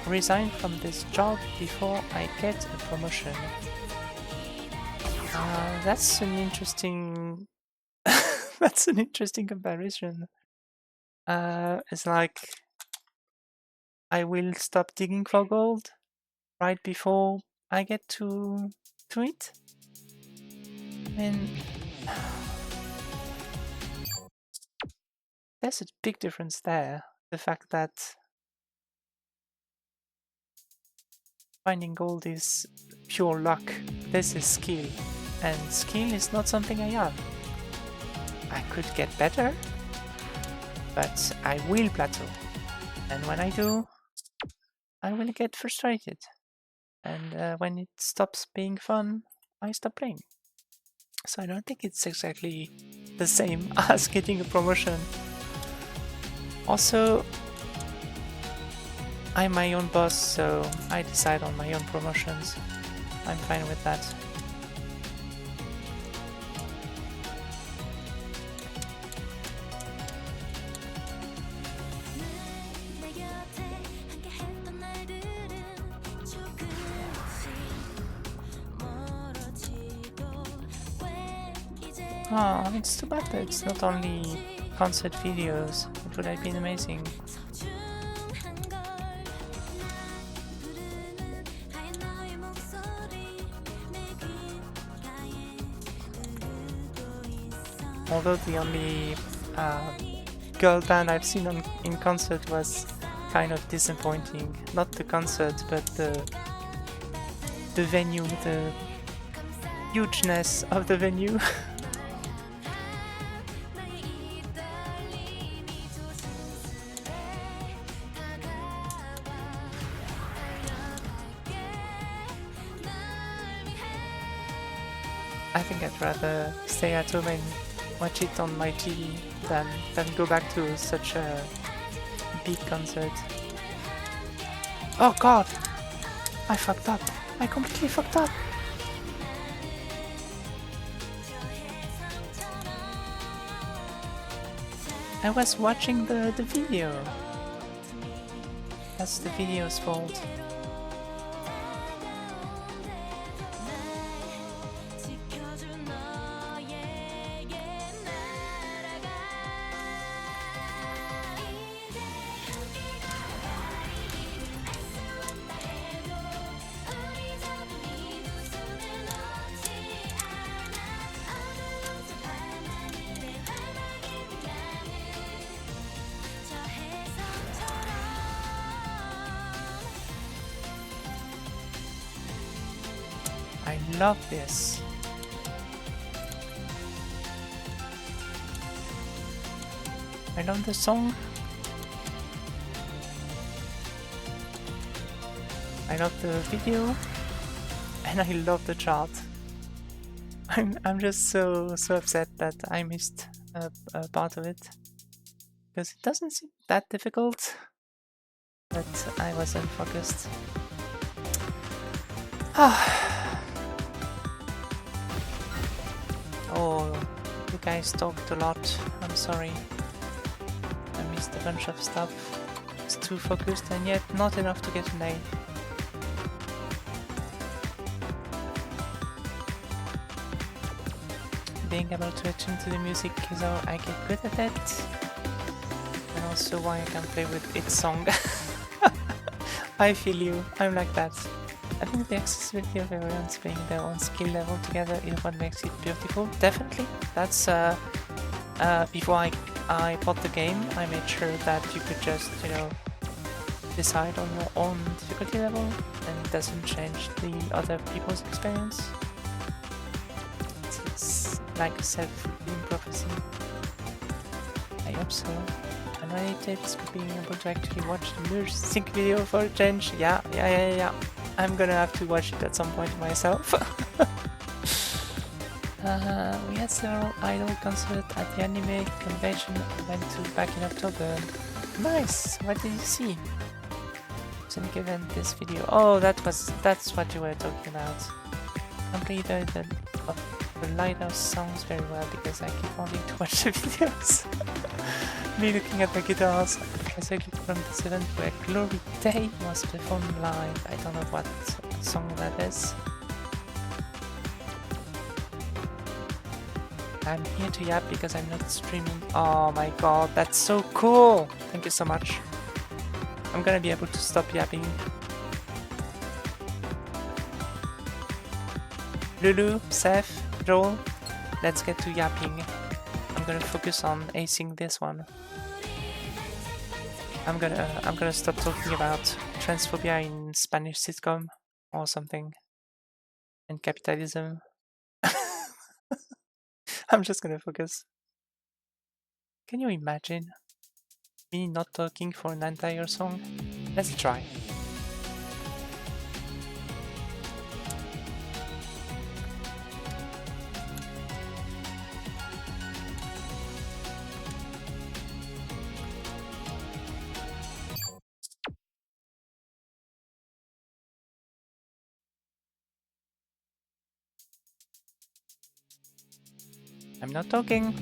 B: resign from this job before I get a promotion. That's an interesting that's an interesting comparison. It's like I will stop digging for gold right before I get to it. I mean, there's a big difference there. The fact that finding gold is pure luck. This is skill, and skill is not something I have. I could get better, but I will plateau. And when I do, I will get frustrated. And when it stops being fun, I stop playing. So I don't think it's exactly the same as getting a promotion. Also, I'm my own boss, so I decide on my own promotions. I'm fine with that. Oh, it's too bad that it's not only concert videos. It would have been amazing. Although the only girl band I've seen in concert was kind of disappointing. Not the concert, but the venue, the hugeness of the venue. I think I'd rather stay at home and watch it on my TV than go back to such a big concert. Oh god! I fucked up. I completely fucked up. I was watching the video. That's the video's fault. I love this. I love the song. I love the video. And I love the chart. I'm just so upset that I missed a part of it. Because it doesn't seem that difficult. But I wasn't focused. Oh, you guys talked a lot. I'm sorry. I missed a bunch of stuff. It's too focused and yet not enough to get an A. Being able to attune to the music is how I get good at it. And also why I can play with its song. I feel you. I'm like that. I think the accessibility of everyone's playing their own skill level together is what makes it beautiful. Definitely. That's before I bought the game, I made sure that you could just, you know, decide on your own difficulty level and it doesn't change the other people's experience. It's like a self-fulfilling prophecy. I hope so. Unrelated to being able to actually watch the music video for a change. Yeah. I'm gonna have to watch it at some point myself. We had several idol concerts at the anime convention I went to back in October. Nice! What did you see? Sonic event, this video. Oh, that's what you were talking about. I played the Lighthouse songs very well because I keep wanting to watch the videos. Me looking at the guitars as I click from this event where Glory Day was performed live. I don't know what song that is. I'm here to yap because I'm not streaming. Oh my god, that's so cool! Thank you so much. I'm gonna be able to stop yapping. Lulu, Seth, Joel, let's get to yapping. I'm gonna focus on acing this one. I'm gonna stop talking about transphobia in Spanish sitcom or something. And capitalism. I'm just gonna focus. Can you imagine me not talking for an entire song? Let's try. I'm not talking.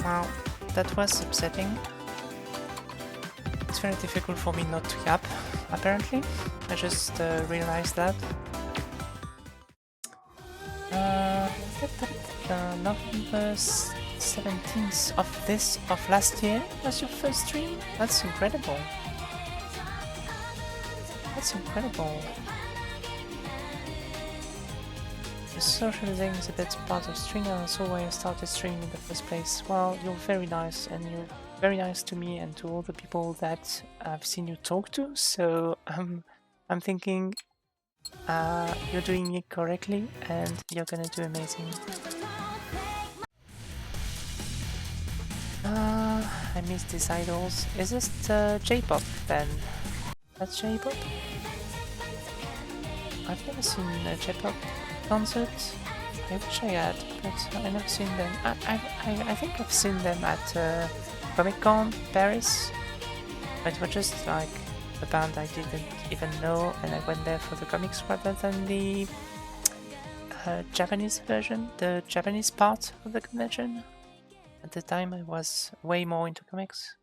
B: Wow, that was upsetting. It's very difficult for me not to yap, apparently. I just realized that. November 17th of last year was your first stream? That's incredible. That's incredible. The socializing is a bit part of streaming, and also why I started streaming in the first place. Well, you're very nice, and you're very nice to me and to all the people that I've seen you talk to, so I'm thinking you're doing it correctly and you're gonna do amazing. I miss these idols. Is this J-pop then? That's J-pop? I've never seen a J-pop concert. I wish I had, but I've never seen them. I think I've seen them at Comic-Con Paris. It was just like a band I didn't even know, and I went there for the comics rather than the Japanese version, the Japanese part of the convention. At the time I was way more into comics.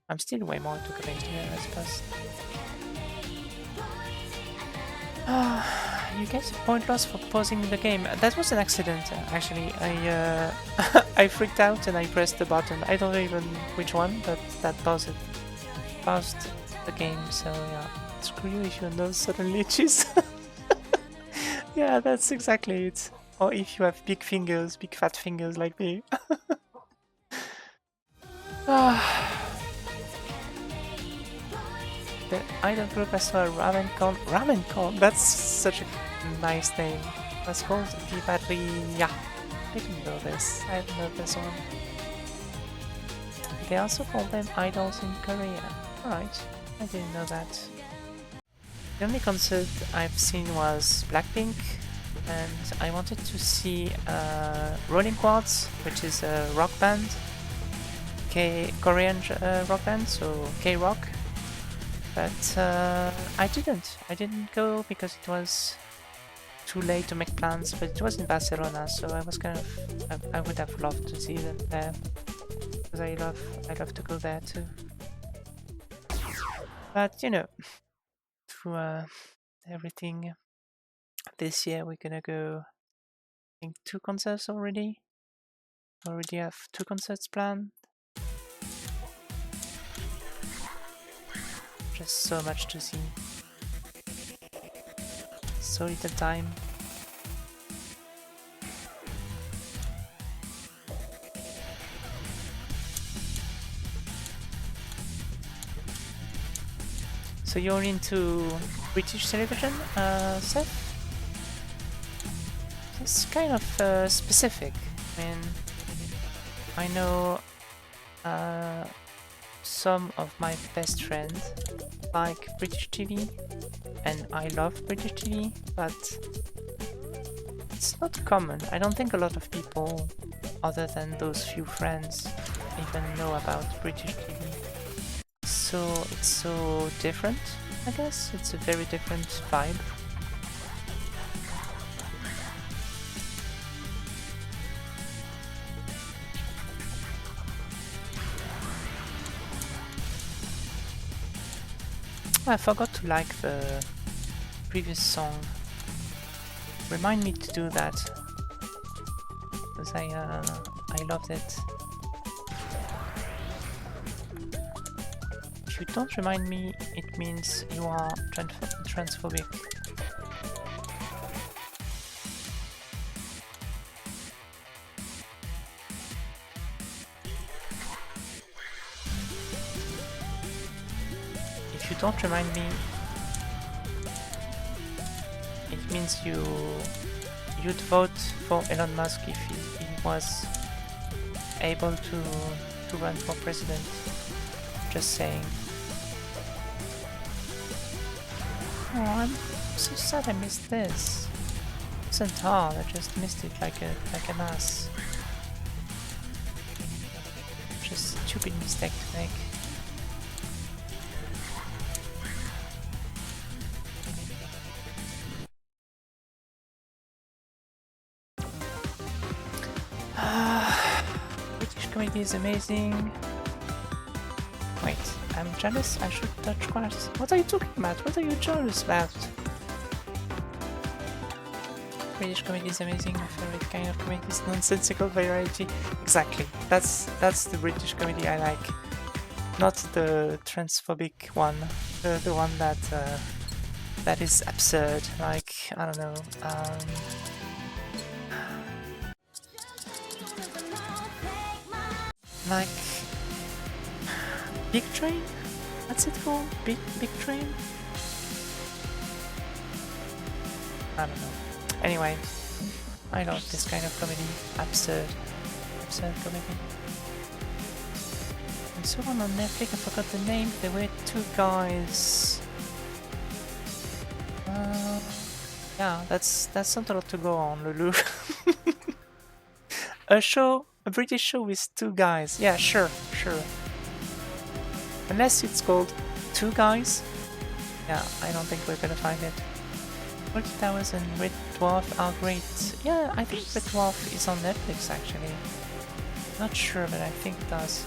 B: I'm still way more into comics today, I suppose. You get a point loss for pausing the game. That was an accident, actually. I I freaked out and I pressed the button. I don't know even which one, but that paused the game, so yeah. Screw you if your nose suddenly itches. Yeah, that's exactly it. Or if you have big fingers, big fat fingers like me. The idol group I saw RamenCon. RamenCon? That's such a nice name. That's called Vivaria. I didn't know this. I didn't know this one. They also call them idols in Korea. Alright, I didn't know that. The only concert I've seen was Blackpink, and I wanted to see Rolling Quartz, which is a rock band, Korean rock band, so K-rock. But I didn't go because it was too late to make plans, but it was in Barcelona, so I was kind of, I would have loved to see them there, because I love to go there too. But you know, to everything this year we're gonna go, I think 2 concerts already. Already have 2 concerts planned. Just so much to see. So little time. So you're into British television, Seth? It's kind of specific. I mean, I know some of my best friends like British TV, and I love British TV, but it's not common. I don't think a lot of people, other than those few friends, even know about British TV. So it's so different, I guess. It's a very different vibe. I forgot to like the previous song. Remind me to do that, because I loved it. If you don't remind me, it means you are transphobic. If you don't remind me, it means you'd vote for Elon Musk if he was able to run for president. Just saying. Oh, I'm so sad I missed this. It wasn't hard, I just missed it like an ass. Just a stupid mistake to make. British comedy is amazing. Wait, I'm jealous? I should touch grass. What are you talking about? What are you jealous about? British comedy is amazing. My favorite kind of comedy is nonsensical variety. Exactly. That's the British comedy I like. Not the transphobic one. The one that that is absurd. Like, I don't know. Like Big Train? What's it called? Big Train? I don't know. Anyway, I love this kind of comedy. Absurd comedy. I saw one on Netflix, I forgot the name. There were two guys. Yeah, that's not a lot to go on, Lulu. A British show with two guys. Yeah, sure. Unless it's called Two Guys. Yeah, I don't think we're gonna find it. Fawlty Towers and Red Dwarf are great. Yeah, I think Red Dwarf is on Netflix actually. Not sure, but I think it does.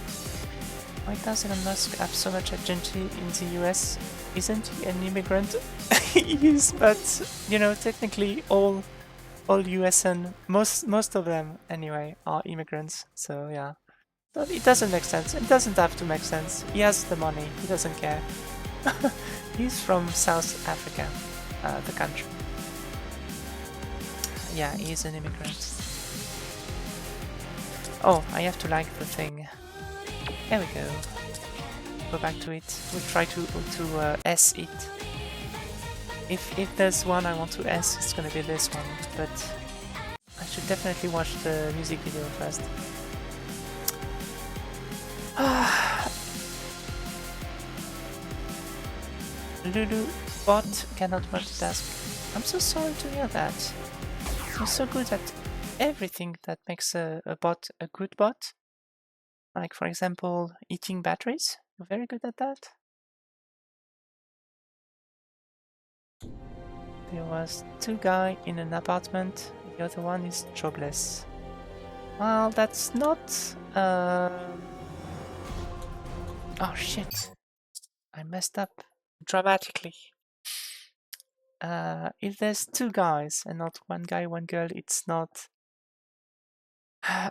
B: Why does Elon Musk have so much agility in the US? Isn't he an immigrant? He is, but you know, technically all US and most of them anyway are immigrants. So yeah, but it doesn't make sense. It doesn't have to make sense. He has the money. He doesn't care. He's from South Africa, the country. Yeah, he's an immigrant. Oh, I have to like the thing. There we go. Go back to it. We'll try to S it. If there's one I want to S, it's gonna be this one. But I should definitely watch the music video first. Lulu bot cannot multitask. I'm so sorry to hear that. You're so good at everything that makes a bot a good bot. Like, for example, eating batteries. You're very good at that. There was two guys in an apartment. The other one is jobless. Well, that's not... Oh shit. I messed up dramatically. If there's two guys and not one guy, one girl, it's not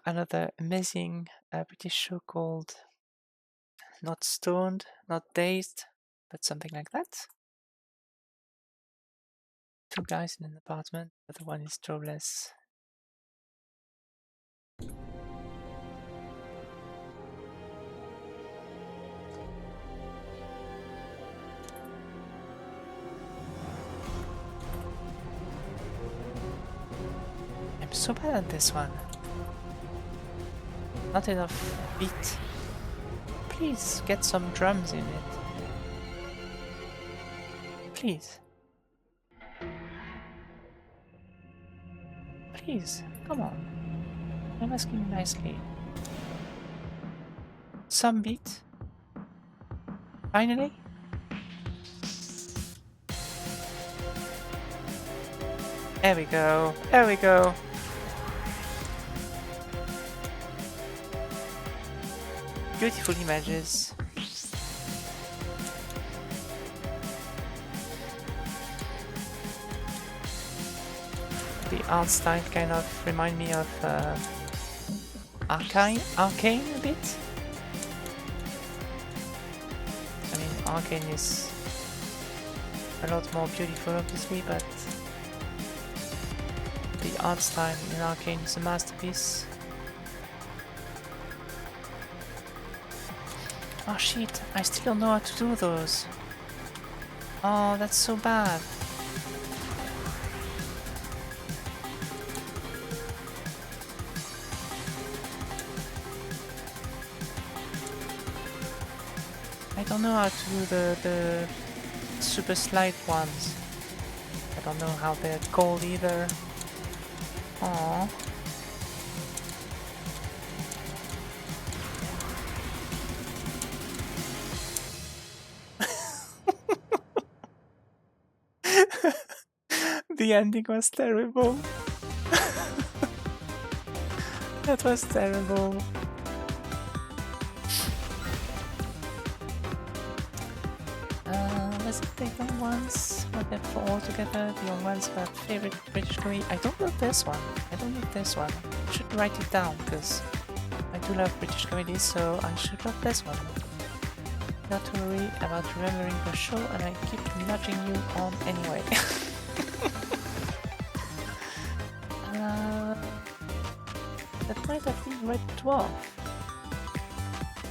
B: another amazing British show called Not Stoned, Not Dazed, but something like that. Two guys in an apartment, the other one is jobless. I'm so bad at this one. Not enough beat. Please get some drums in it. Please. Please, come on. I'm asking nicely. Some beat. Finally. There we go. There we go. Beautiful images. The art style kind of remind me of Arcane a bit. I mean, Arcane is a lot more beautiful, obviously, but the art style in Arcane is a masterpiece. Oh shit, I still don't know how to do those. Oh, that's so bad. I don't know how to do the super slide ones. I don't know how they're called either. Aww. The ending was terrible. That was terrible. Was it the young ones? Were they for all together? The young ones were favorite British comedy. I don't know this one. I don't know this one. I should write it down because I do love British comedies, so I should love this one. Not to worry about remembering the show, and I keep nudging you on anyway. That might have been Red Dwarf.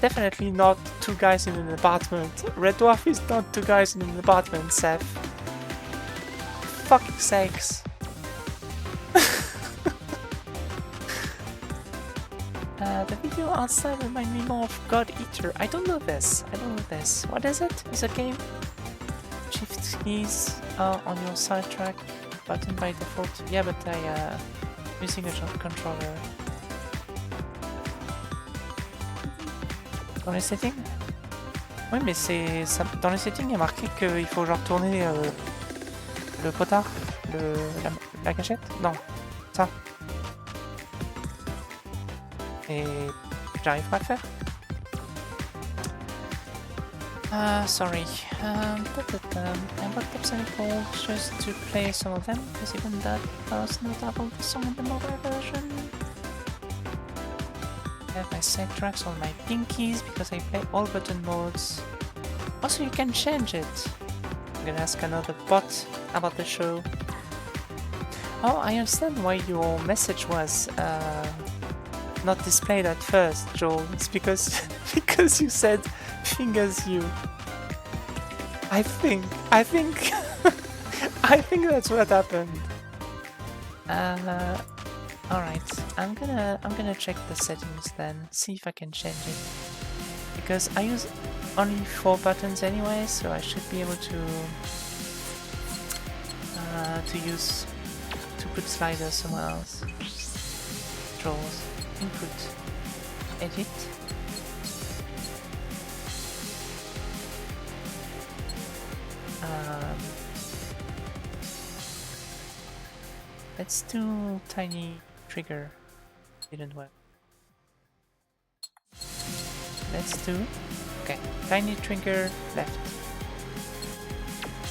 B: Definitely not two guys in an apartment. Red Dwarf is not two guys in an apartment, Seth. Fucking sakes. The video outside reminds me more of God Eater. I don't know this. I don't know this. What is it? It's a game. Shift keys are on your sidetrack button by default. Yeah, but I using a controller. Dans les settings? Oui, mais c'est dans les settings, il y a marqué qu'il faut genre tourner le potard, la gâchette. Non, ça. Et j'arrive pas à le faire. Sorry. I looked up some calls just to play some of them, because even that was not able to song in the mobile version. I have my set tracks on my pinkies because I play all button modes. Also, you can change it. I'm gonna ask another bot about the show. Oh, I understand why your message was not displayed at first, Joel. It's because because you said fingers you. I think I think that's what happened. Alright, I'm gonna check the settings then, see if I can change it. Because I use only 4 buttons anyway, so I should be able to put sliders somewhere else. Controls, input, edit. Let's do tiny trigger. Didn't work. Let's do okay. Tiny trigger left.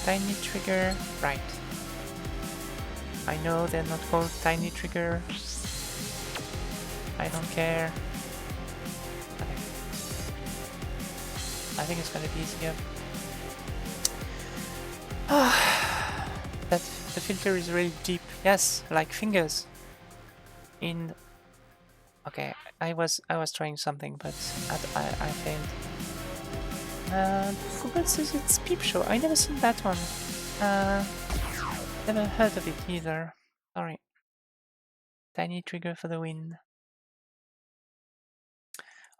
B: Tiny trigger right. I know they're not called tiny trigger. I don't care. Okay. I think it's gonna be easier. That the filter is really deep. Yes, like fingers. In okay, I was trying something, but I failed. Google says it's Peep Show. I never seen that one. Never heard of it either. Sorry. Tiny trigger for the win.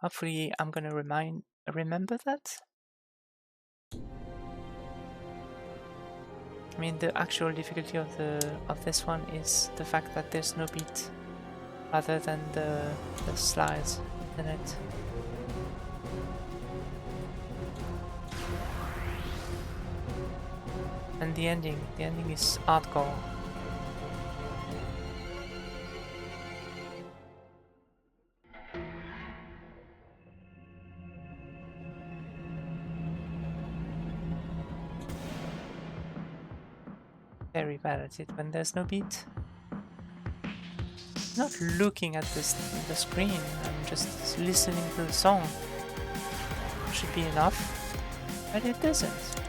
B: Hopefully, I'm gonna remember that. I mean, the actual difficulty of this one is the fact that there's no beat, other than the slides in it. And the ending is hardcore. Very bad at it when there's no beat. I'm not looking at the screen, I'm just listening to the song. Should be enough, but it isn't.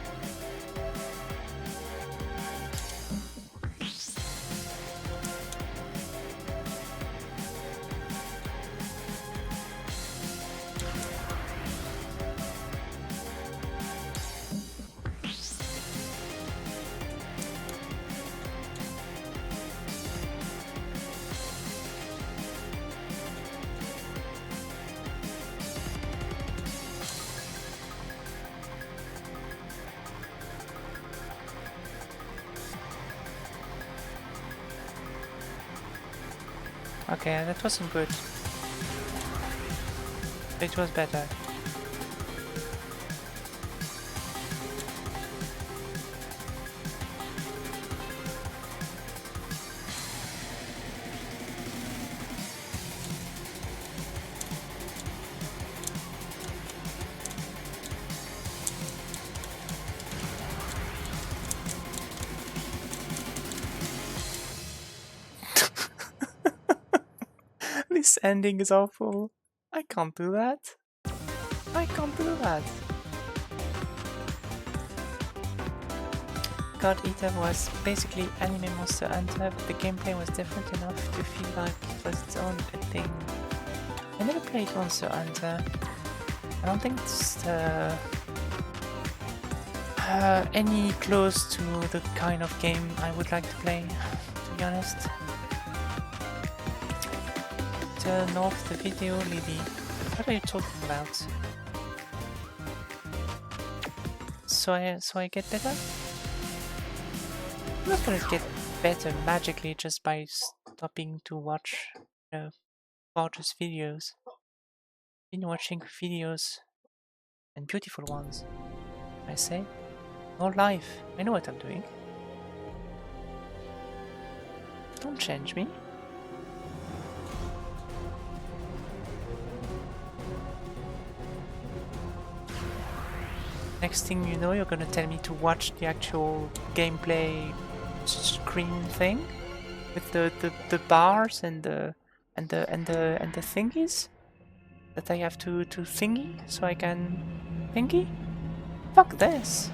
B: Okay, that wasn't good. It was better. This ending is awful. I can't do that. I can't do that. God Eater was basically Anime Monster Hunter, but the gameplay was different enough to feel like it was its own thing. I never played Monster Hunter. I don't think it's any close to the kind of game I would like to play, to be honest. Turn off the video, Lily. What are you talking about? So I get better? I'm not gonna get better magically just by stopping to watch gorgeous videos. Been watching videos and beautiful ones, I say. All life. I know what I'm doing. Don't change me. Next thing you know, you're gonna tell me to watch the actual gameplay screen thing with the bars and the thingies that I have to thingy so I can thingy. Fuck this.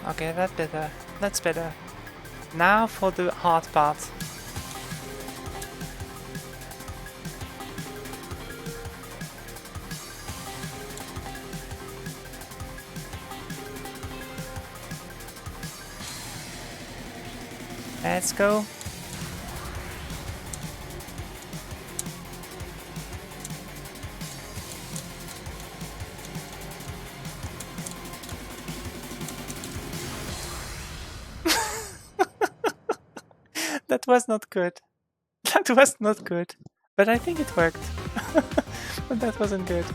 B: Okay, that's better. That's better. Now for the hard part. Let's go. That was not good. That was not good. But I think it worked. But that wasn't good.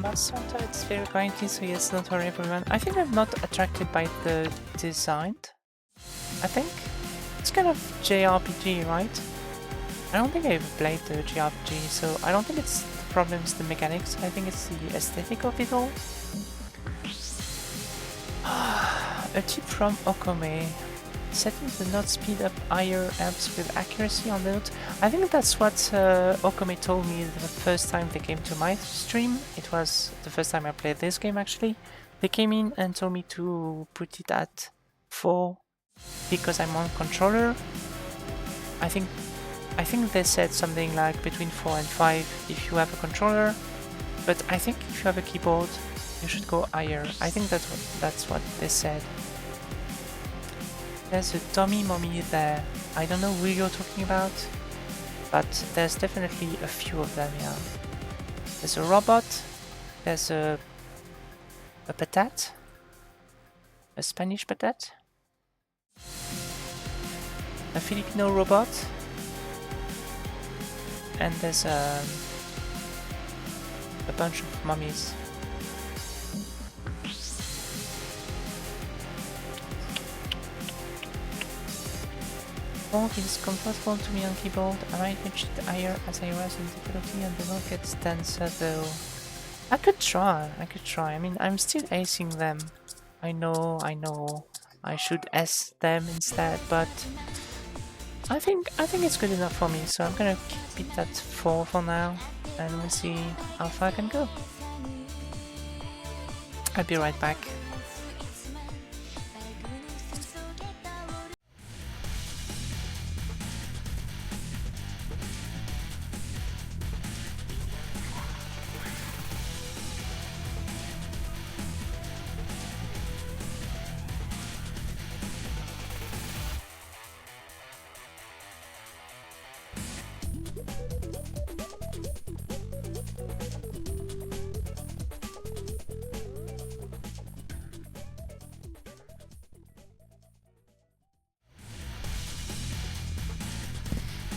B: Monster, it's very grindy, so yes, not for everyone. I think I'm not attracted by the design. I think it's kind of JRPG, right? I don't think I ever played the JRPG, so I don't think it's the problem is the mechanics. I think it's the aesthetic of it all. A tip from Okome. Setting the note speed up higher helps with accuracy on the note. I think that's what Okome told me the first time they came to my stream. It was the first time I played this game actually. They came in and told me to put it at 4 because I'm on controller. I think they said something like between 4 and 5 if you have a controller. But I think if you have a keyboard, you should go higher. I think that's what they said. There's a Tommy Mommy there. I don't know who you're talking about, but there's definitely a few of them, yeah. There's a robot, there's a patat, a Spanish patat, a Filipino robot, and there's a bunch of mummies. Feels comfortable to me on keyboard. I might reach it higher as I rise in difficulty and the note gets denser though. I could try. I mean, I'm still acing them. I know. I should S them instead, but I think it's good enough for me. So I'm gonna keep it at 4 for now, and we'll see how far I can go. I'll be right back.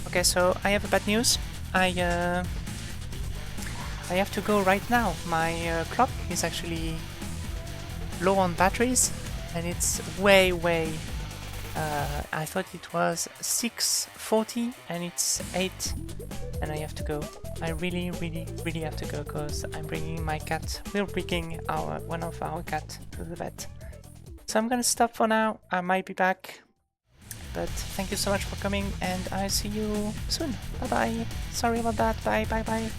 B: Okay, so I have a bad news. I have to go right now. My clock is actually low on batteries, and it's way. I thought it was 6:40, and it's 8, and I have to go. I really have to go because I'm bringing my cat. We're bringing one of our cat to the vet. So I'm gonna stop for now. I might be back, but thank you so much for coming, and I'll see you soon. Bye bye. Sorry about that. Bye.